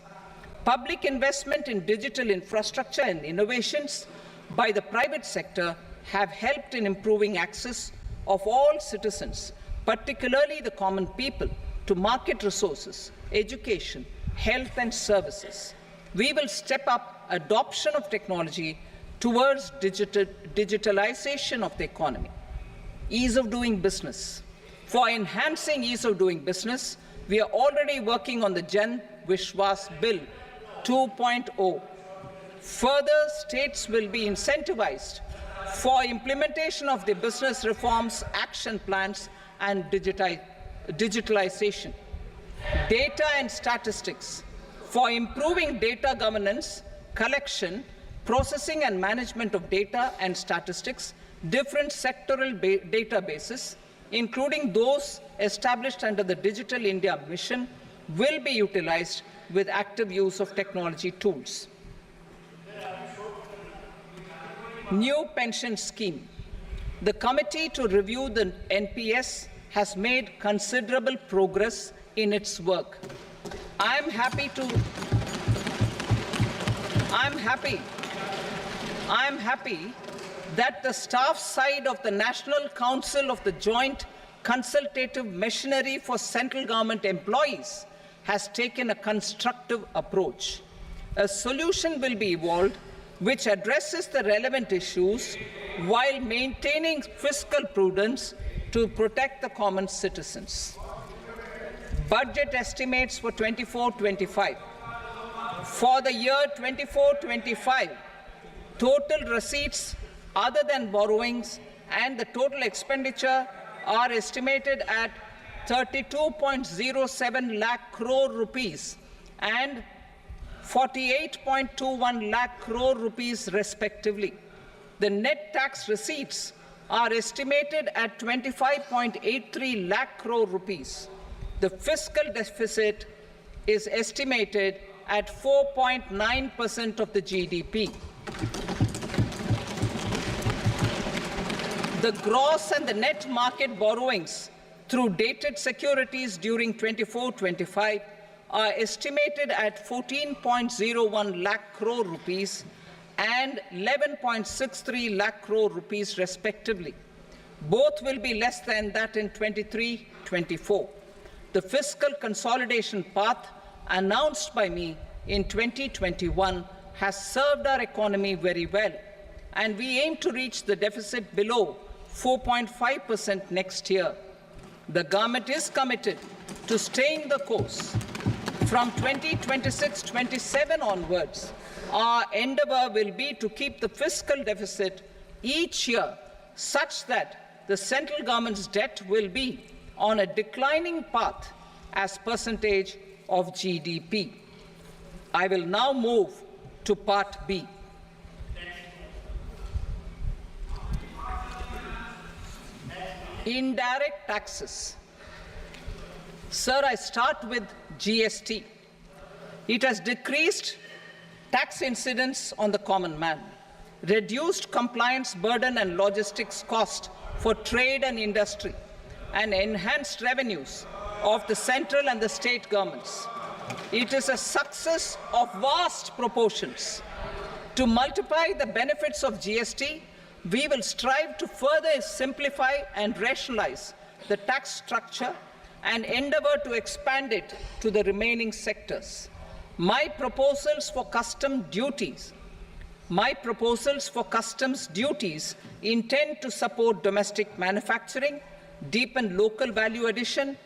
Public investment in digital infrastructure and innovations by the private sector have helped in improving access of all citizens, particularly the common people, to market resources, education, health and services. We will step up adoption of technology towards digitalization of the economy. Ease of doing business. For enhancing ease of doing business, we are already working on the Jan Vishwas Bill 2.0. Further, states will be incentivized for implementation of the business reforms, action plans, and digitalization. Data and statistics. For improving data governance, collection, processing and management of data and statistics, different sectoral databases, including those established under the Digital India Mission, will be utilized with active use of technology tools. New pension scheme. The committee to review the NPS has made considerable progress in its work. I am happy that the staff side of the National Council of the Joint Consultative Machinery for Central Government Employees has taken a constructive approach. A solution will be evolved which addresses the relevant issues while maintaining fiscal prudence to protect the common citizens. Budget estimates for 24-25. For the year 24-25, total receipts other than borrowings and the total expenditure are estimated at 32.07 lakh crore rupees and 48.21 lakh crore rupees respectively. The net tax receipts are estimated at 25.83 lakh crore rupees. The fiscal deficit is estimated at 4.9% of the GDP. The gross and the net market borrowings through dated securities during 24-25 are estimated at 14.01 lakh crore rupees and 11.63 lakh crore rupees respectively. Both will be less than that in 23-24. The fiscal consolidation path announced by me in 2021 has served our economy very well, and we aim to reach the deficit below 4.5% next year. The government is committed to staying the course. From 2026-27 onwards, our endeavor will be to keep the fiscal deficit each year such that the central government's debt will be on a declining path as percentage of GDP. I will now move to Part B. Indirect taxes. Sir, I start with GST. It has decreased tax incidence on the common man, reduced compliance burden and logistics cost for trade and industry, and enhanced revenues of the central and the state governments. It is a success of vast proportions. To multiply the benefits of GST, we will strive to further simplify and rationalize the tax structure and endeavour to expand it to the remaining sectors. My proposals for customs duties intend to support domestic manufacturing, deepen local value addition,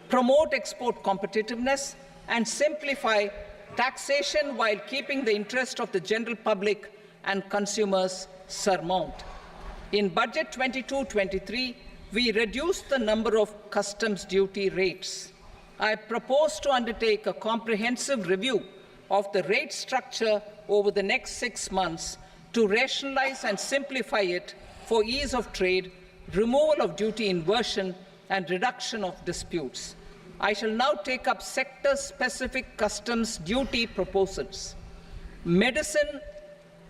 promote export competitiveness, and simplify taxation while keeping the interest of the general public and consumers surmount. In Budget 22-23, we reduced the number of customs duty rates. I propose to undertake a comprehensive review of the rate structure over the next 6 months to rationalize and simplify it for ease of trade, removal of duty inversion, and reduction of disputes. I shall now take up sector-specific customs duty proposals. Medicine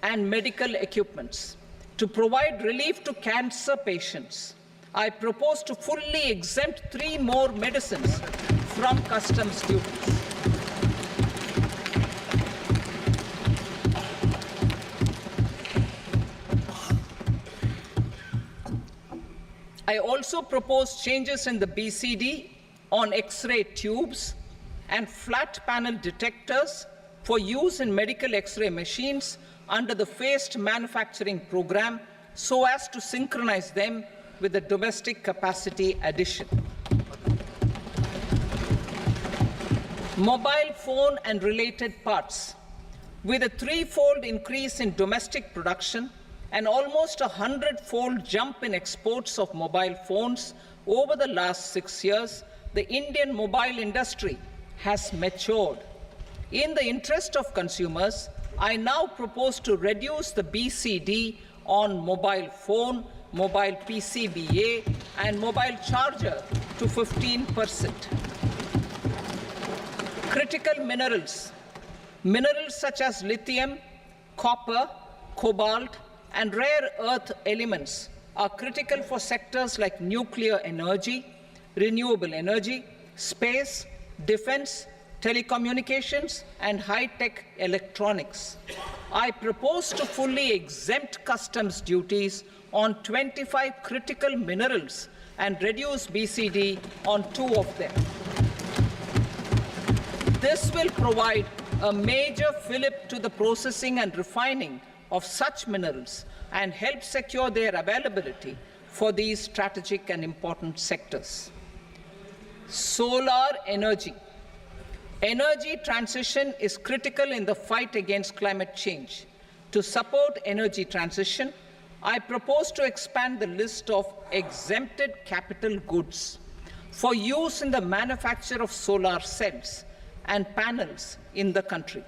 and medical equipments. To provide relief to cancer patients, I propose to fully exempt 3 more medicines from customs duties. I also propose changes in the BCD on X-ray tubes and flat panel detectors for use in medical X-ray machines under the phased manufacturing program so as to synchronize them with the domestic capacity addition. Mobile phone and related parts. With a 3-fold increase in domestic production and almost a 100-fold jump in exports of mobile phones over the last 6 years, the Indian mobile industry has matured. In the interest of consumers, I now propose to reduce the BCD on mobile phone, mobile PCBA, and mobile charger to 15%. Critical minerals. Minerals such as lithium, copper, cobalt, and rare earth elements are critical for sectors like nuclear energy, renewable energy, space, defense, telecommunications, and high-tech electronics. I propose to fully exempt customs duties on 25 critical minerals and reduce BCD on 2 of them. This will provide a major fillip to the processing and refining of such minerals and help secure their availability for these strategic and important sectors. Solar energy. Energy transition is critical in the fight against climate change. To support energy transition, I propose to expand the list of exempted capital goods for use in the manufacture of solar cells and panels in the country.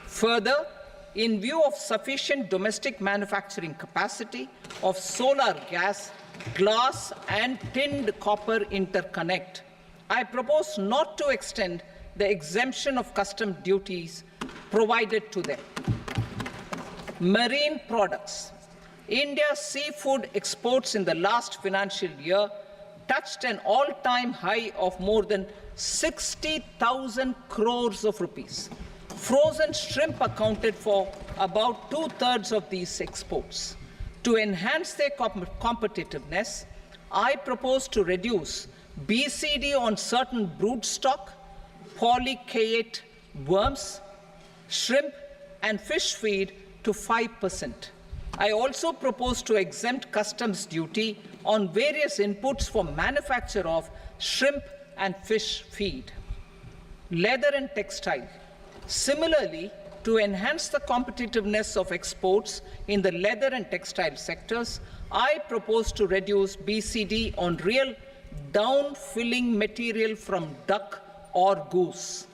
Further, in view of sufficient domestic manufacturing capacity of solar gas, glass, and tinned copper interconnect, I propose not to extend the exemption of customs duties provided to them. Marine products. India's seafood exports in the last financial year touched an all-time high of more than 60,000 crores of rupees. Frozen shrimp accounted for about 2/3 of these exports. To enhance their competitiveness, I propose to reduce BCD on certain broodstock, polychaete worms, shrimp, and fish feed to 5%. I also propose to exempt customs duty on various inputs for manufacture of shrimp and fish feed. Leather and textile. Similarly, to enhance the competitiveness of exports in the leather and textile sectors, I propose to reduce BCD on real down-filling material from duck or goose.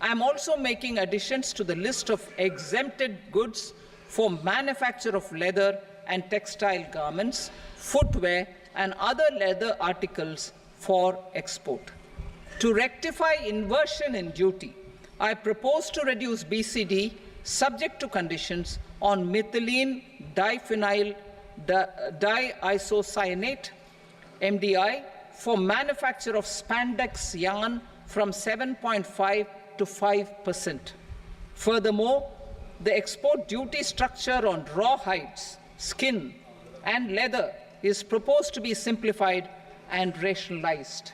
I am also making additions to the list of exempted goods for manufacture of leather and textile garments, footwear, and other leather articles for export. To rectify inversion in duty, I propose to reduce BCD subject to conditions on methylene diphenyl diisocyanate, MDI, for manufacture of spandex yarn from 7.5 to 5%. Furthermore, the export duty structure on raw hides, skin, and leather is proposed to be simplified and rationalized.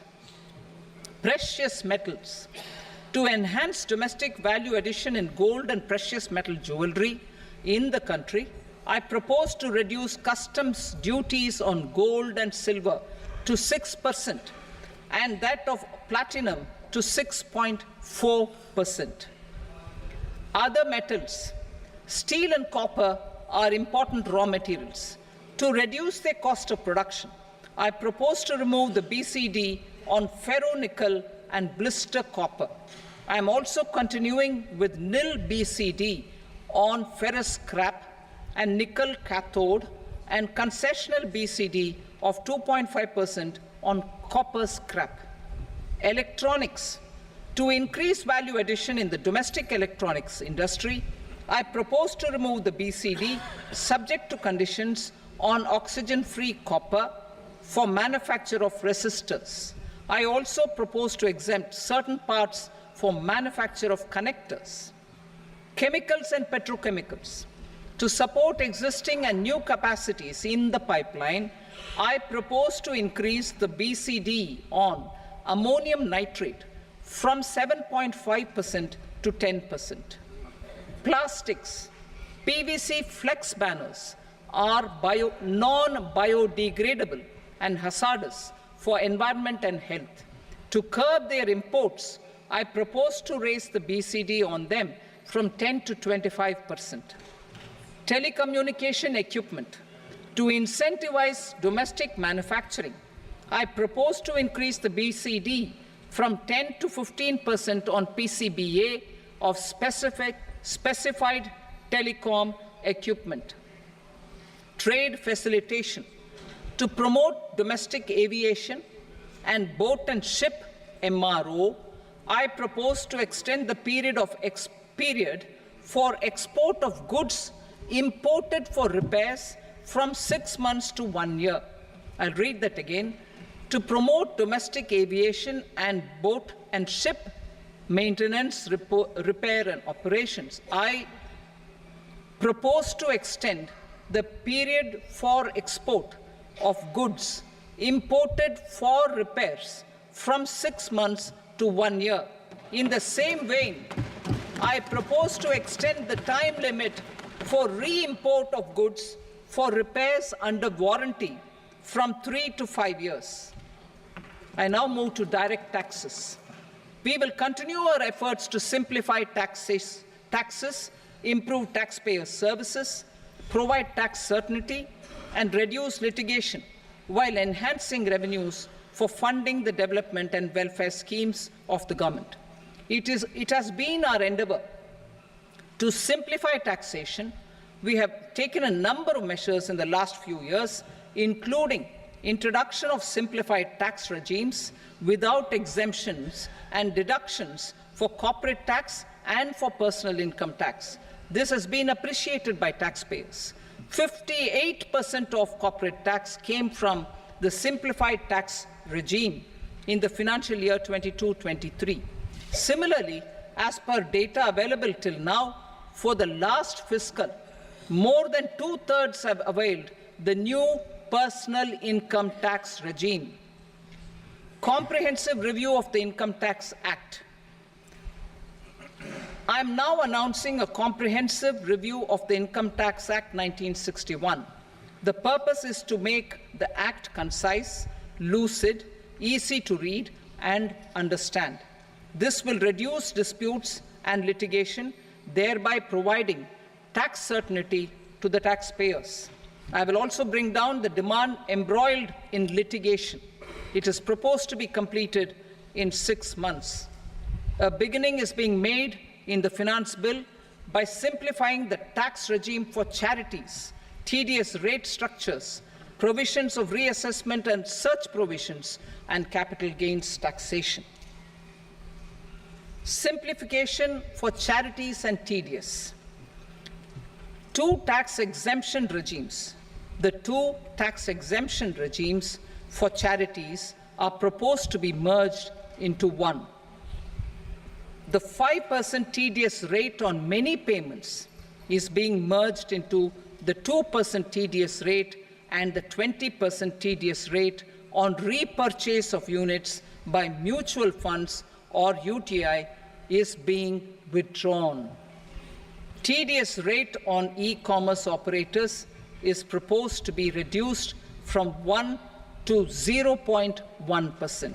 precious metals. To enhance domestic value addition in gold and precious metal jewelry in the country, I propose to reduce customs duties on gold and silver to 6% and that of platinum to 6.4%. Other metals, steel and copper, are important raw materials. To reduce their cost of production, I propose to remove the BCD on ferronickel and blister copper. I am also continuing with nil BCD on ferrous scrap and nickel cathode and concessional BCD of 2.5% on copper scrap. Electronics. To increase value addition in the domestic electronics industry, I propose to remove the BCD subject to conditions on oxygen-free copper for manufacture of resistors. I also propose to exempt certain parts for manufacture of connectors. Chemicals and petrochemicals. To support existing and new capacities in the pipeline, I propose to increase the BCD on ammonium nitrate from 7.5% to 10%. Plastics. PVC flex banners are non-biodegradable and hazardous for environment and health. To curb their imports, I propose to raise the BCD on them from 10 to 25%. Telecommunication equipment. To incentivize domestic manufacturing, I propose to increase the BCD from 10 to 15% on PCBA of specified telecom equipment. Trade facilitation. To promote domestic aviation and boat and ship MRO, I propose to extend the period for export of goods imported for repairs from 6 months to 1 year. I'll read that again. To promote domestic aviation and boat and ship maintenance, repair and operations, I propose to extend the period for export of goods imported for repairs from 6 months to 1 year. In the same vein, I propose to extend the time limit for re-import of goods for repairs under warranty from 3 to 5 years. I now move to direct taxes. We will continue our efforts to simplify taxes, improve taxpayer services, provide tax certainty, and reduce litigation while enhancing revenues for funding the development and welfare schemes of the government. It has been our endeavor to simplify taxation. We have taken a number of measures in the last few years, including introduction of simplified tax regimes without exemptions and deductions for corporate tax and for personal income tax. This has been appreciated by taxpayers. 58% of corporate tax came from the simplified tax regime in the financial year 22-23. Similarly, as per data available till now, for the last fiscal, more than 2/3 have availed the new personal income tax regime. Comprehensive review of the Income Tax Act. I am now announcing a comprehensive review of the Income Tax Act 1961. The purpose is to make the Act concise, lucid, easy to read and understand. This will reduce disputes and litigation, thereby providing tax certainty to the taxpayers. I will also bring down the demand embroiled in litigation. It is proposed to be completed in 6 months. A beginning is being made in the Finance Bill by simplifying the tax regime for charities, tedious rate structures, provisions of reassessment and such provisions, and capital gains taxation. Simplification for charities and tedious. Two tax exemption regimes. The two tax exemption regimes for charities are proposed to be merged into one. The 5% tedious rate on many payments is being merged into the 2% tedious rate and the 20% tedious rate on repurchase of units by mutual funds or UTI is being withdrawn. TDS rate on e-commerce operators is proposed to be reduced from 1 to 0.1%.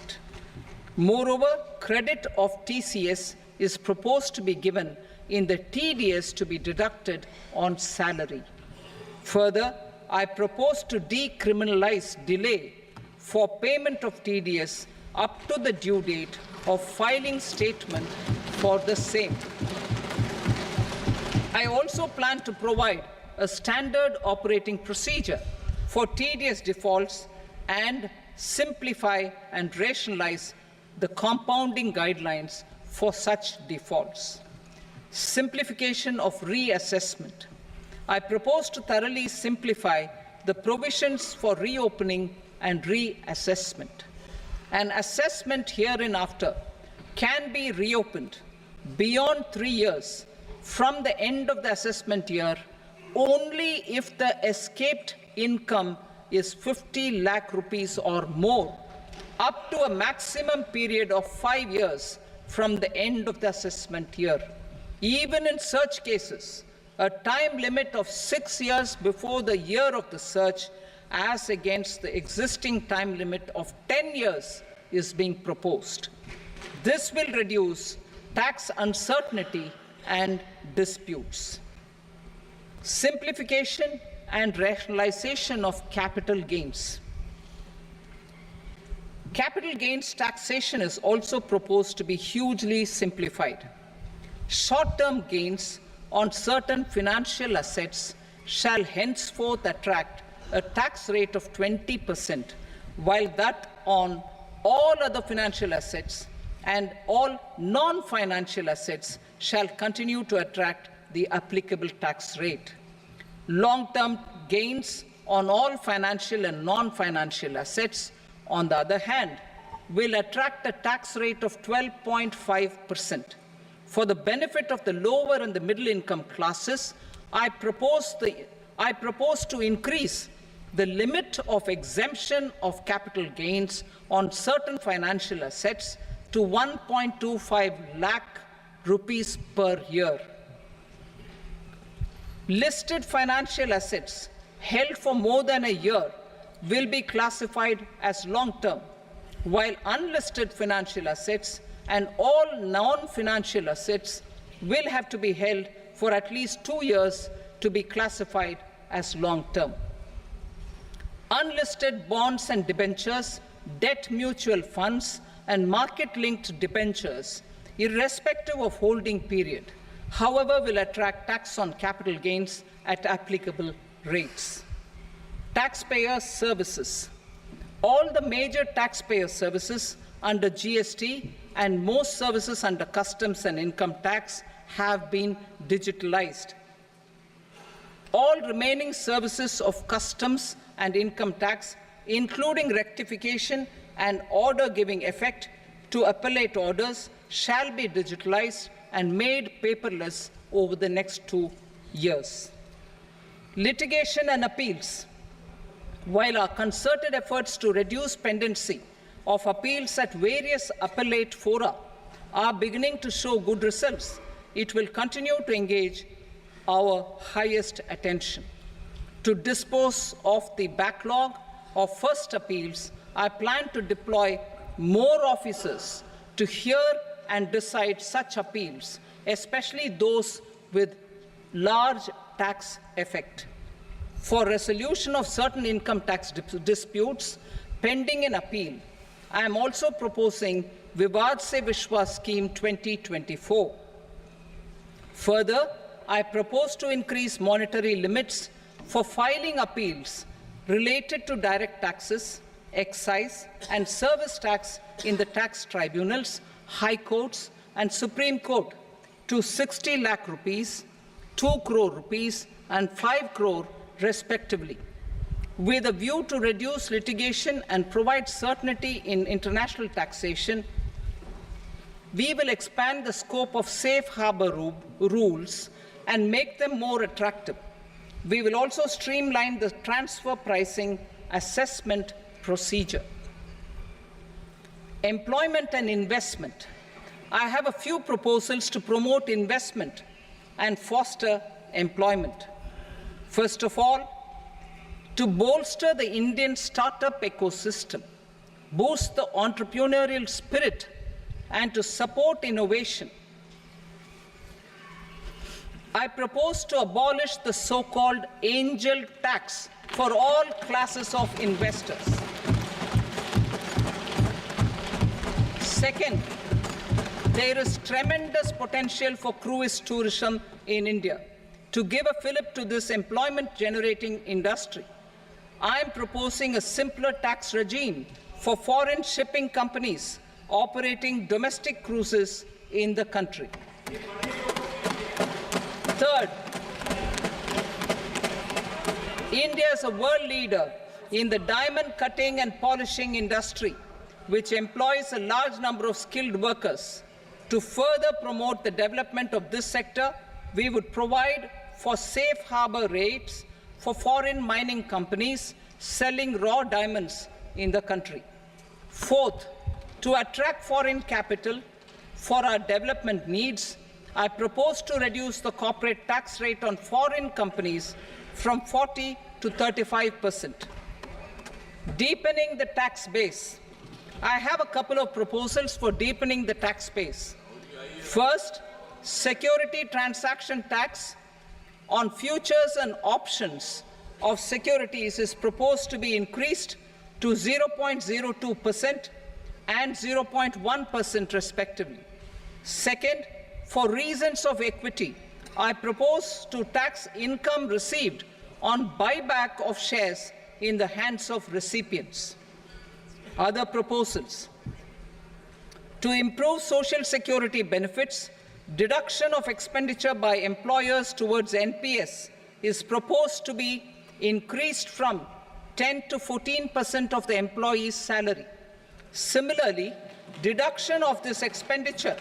Moreover, credit of TCS is proposed to be given in the TDS to be deducted on salary. Further, I propose to decriminalize delay for payment of TDS up to the due date of filing statement for the same. I also plan to provide a standard operating procedure for TDS defaults and simplify and rationalize the compounding guidelines for such defaults. Simplification of reassessment. I propose to thoroughly simplify the provisions for reopening and reassessment. An assessment hereinafter can be reopened beyond 3 years from the end of the assessment year only if the escaped income is 50 lakh rupees or more, up to a maximum period of 5 years from the end of the assessment year. Even in such cases, a time limit of 6 years before the year of the search, as against the existing time limit of 10 years, is being proposed. This will reduce tax uncertainty and disputes. Simplification and rationalization of capital gains. Capital gains taxation is also proposed to be hugely simplified. Short-term gains on certain financial assets shall henceforth attract a tax rate of 20%, while that on all other financial assets and all non-financial assets shall continue to attract the applicable tax rate. Long-term gains on all financial and non-financial assets, on the other hand, will attract a tax rate of 12.5%. For the benefit of the lower and the middle income classes, I propose to increase the limit of exemption of capital gains on certain financial assets to 1.25 lakh rupees per year. Listed financial assets held for more than a year will be classified as long-term, while unlisted financial assets and all non-financial assets will have to be held for at least 2 years to be classified as long-term. Unlisted bonds and debentures, debt mutual funds, and market-linked debentures, irrespective of holding period, however, will attract tax on capital gains at applicable rates. Taxpayer services. All the major taxpayer services under GST and most services under customs and income tax have been digitalized. All remaining services of customs and income tax, including rectification and order giving effect to appellate orders, shall be digitalized and made paperless over the next 2 years. Litigation and appeals. While our concerted efforts to reduce pendency of appeals at various appellate fora are beginning to show good results, it will continue to engage our highest attention. To dispose of the backlog of first appeals, I plan to deploy more officers to hear and decide such appeals, especially those with large tax effect. For resolution of certain income tax disputes pending in appeal, I am also proposing Vivad Se Vishwas Scheme 2024. Further, I propose to increase monetary limits for filing appeals related to direct taxes, excise, and service tax in the tax tribunals, high courts, and Supreme Court to 60 lakh rupees, 2 crore rupees, and 5 crore respectively. With a view to reduce litigation and provide certainty in international taxation, we will expand the scope of safe harbor rules and make them more attractive. We will also streamline the transfer pricing assessment procedure. Employment and investment. I have a few proposals to promote investment and foster employment. First of all, to bolster the Indian startup ecosystem, boost the entrepreneurial spirit, and to support innovation, I propose to abolish the so-called angel tax for all classes of investors. Second, there is tremendous potential for cruise tourism in India. To give a fillip to this employment-generating industry, I am proposing a simpler tax regime for foreign shipping companies operating domestic cruises in the country. Third, India is a world leader in the diamond cutting and polishing industry, which employs a large number of skilled workers. To further promote the development of this sector, we would provide for safe harbor rates for foreign mining companies selling raw diamonds in the country. Fourth, to attract foreign capital for our development needs, I propose to reduce the corporate tax rate on foreign companies from 40 to 35%. Deepening the tax base. I have a couple of proposals for deepening the tax base. First, security transaction tax on futures and options of securities is proposed to be increased to 0.02% and 0.1% respectively. Second, for reasons of equity, I propose to tax income received on buyback of shares in the hands of recipients. Other proposals. To improve social security benefits, deduction of expenditure by employers towards NPS is proposed to be increased from 10 to 14% of the employee's salary. Similarly, deduction of this expenditure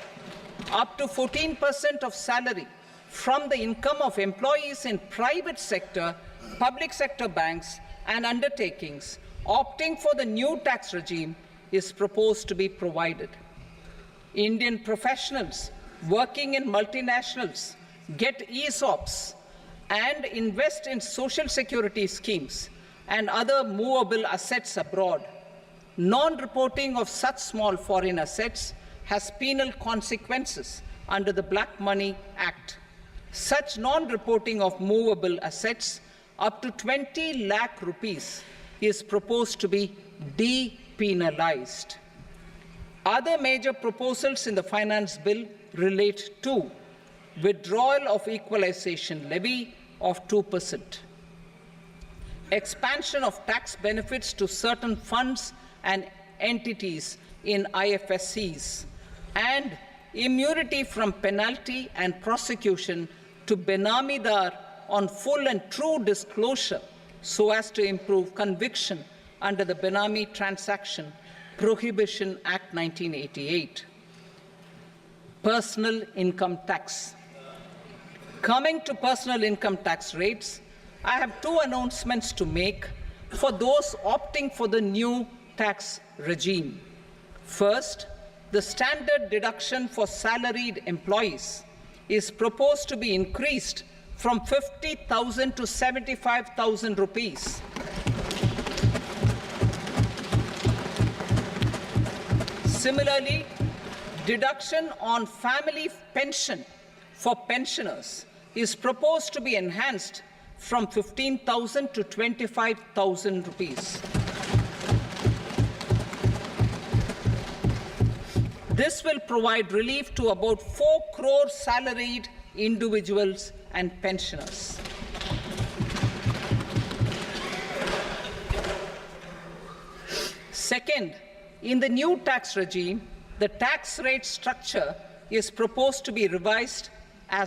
up to 14% of salary from the income of employees in private sector, public sector banks and undertakings opting for the new tax regime is proposed to be provided. Indian professionals working in multinationals get ESOPs and invest in social security schemes and other movable assets abroad. Non-reporting of such small foreign assets has penal consequences under the Black Money Act. Such non-reporting of movable assets up to 20 lakh rupees is proposed to be depenalized. Other major proposals in the finance bill relate to withdrawal of equalization levy of 2%, expansion of tax benefits to certain funds and entities in IFSCs, and immunity from penalty and prosecution to Benamidar on full and true disclosure so as to improve conviction under the Benami Transaction Prohibition Act 1988. Personal income tax. Coming to personal income tax rates, I have two announcements to make for those opting for the new tax regime. First, the standard deduction for salaried employees is proposed to be increased from 50,000 to 75,000 rupees. Similarly, deduction on family pension for pensioners is proposed to be enhanced from 15,000 to 25,000 rupees. This will provide relief to about 4 crore salaried individuals and pensioners. Second, in the new tax regime, the tax rate structure is proposed to be revised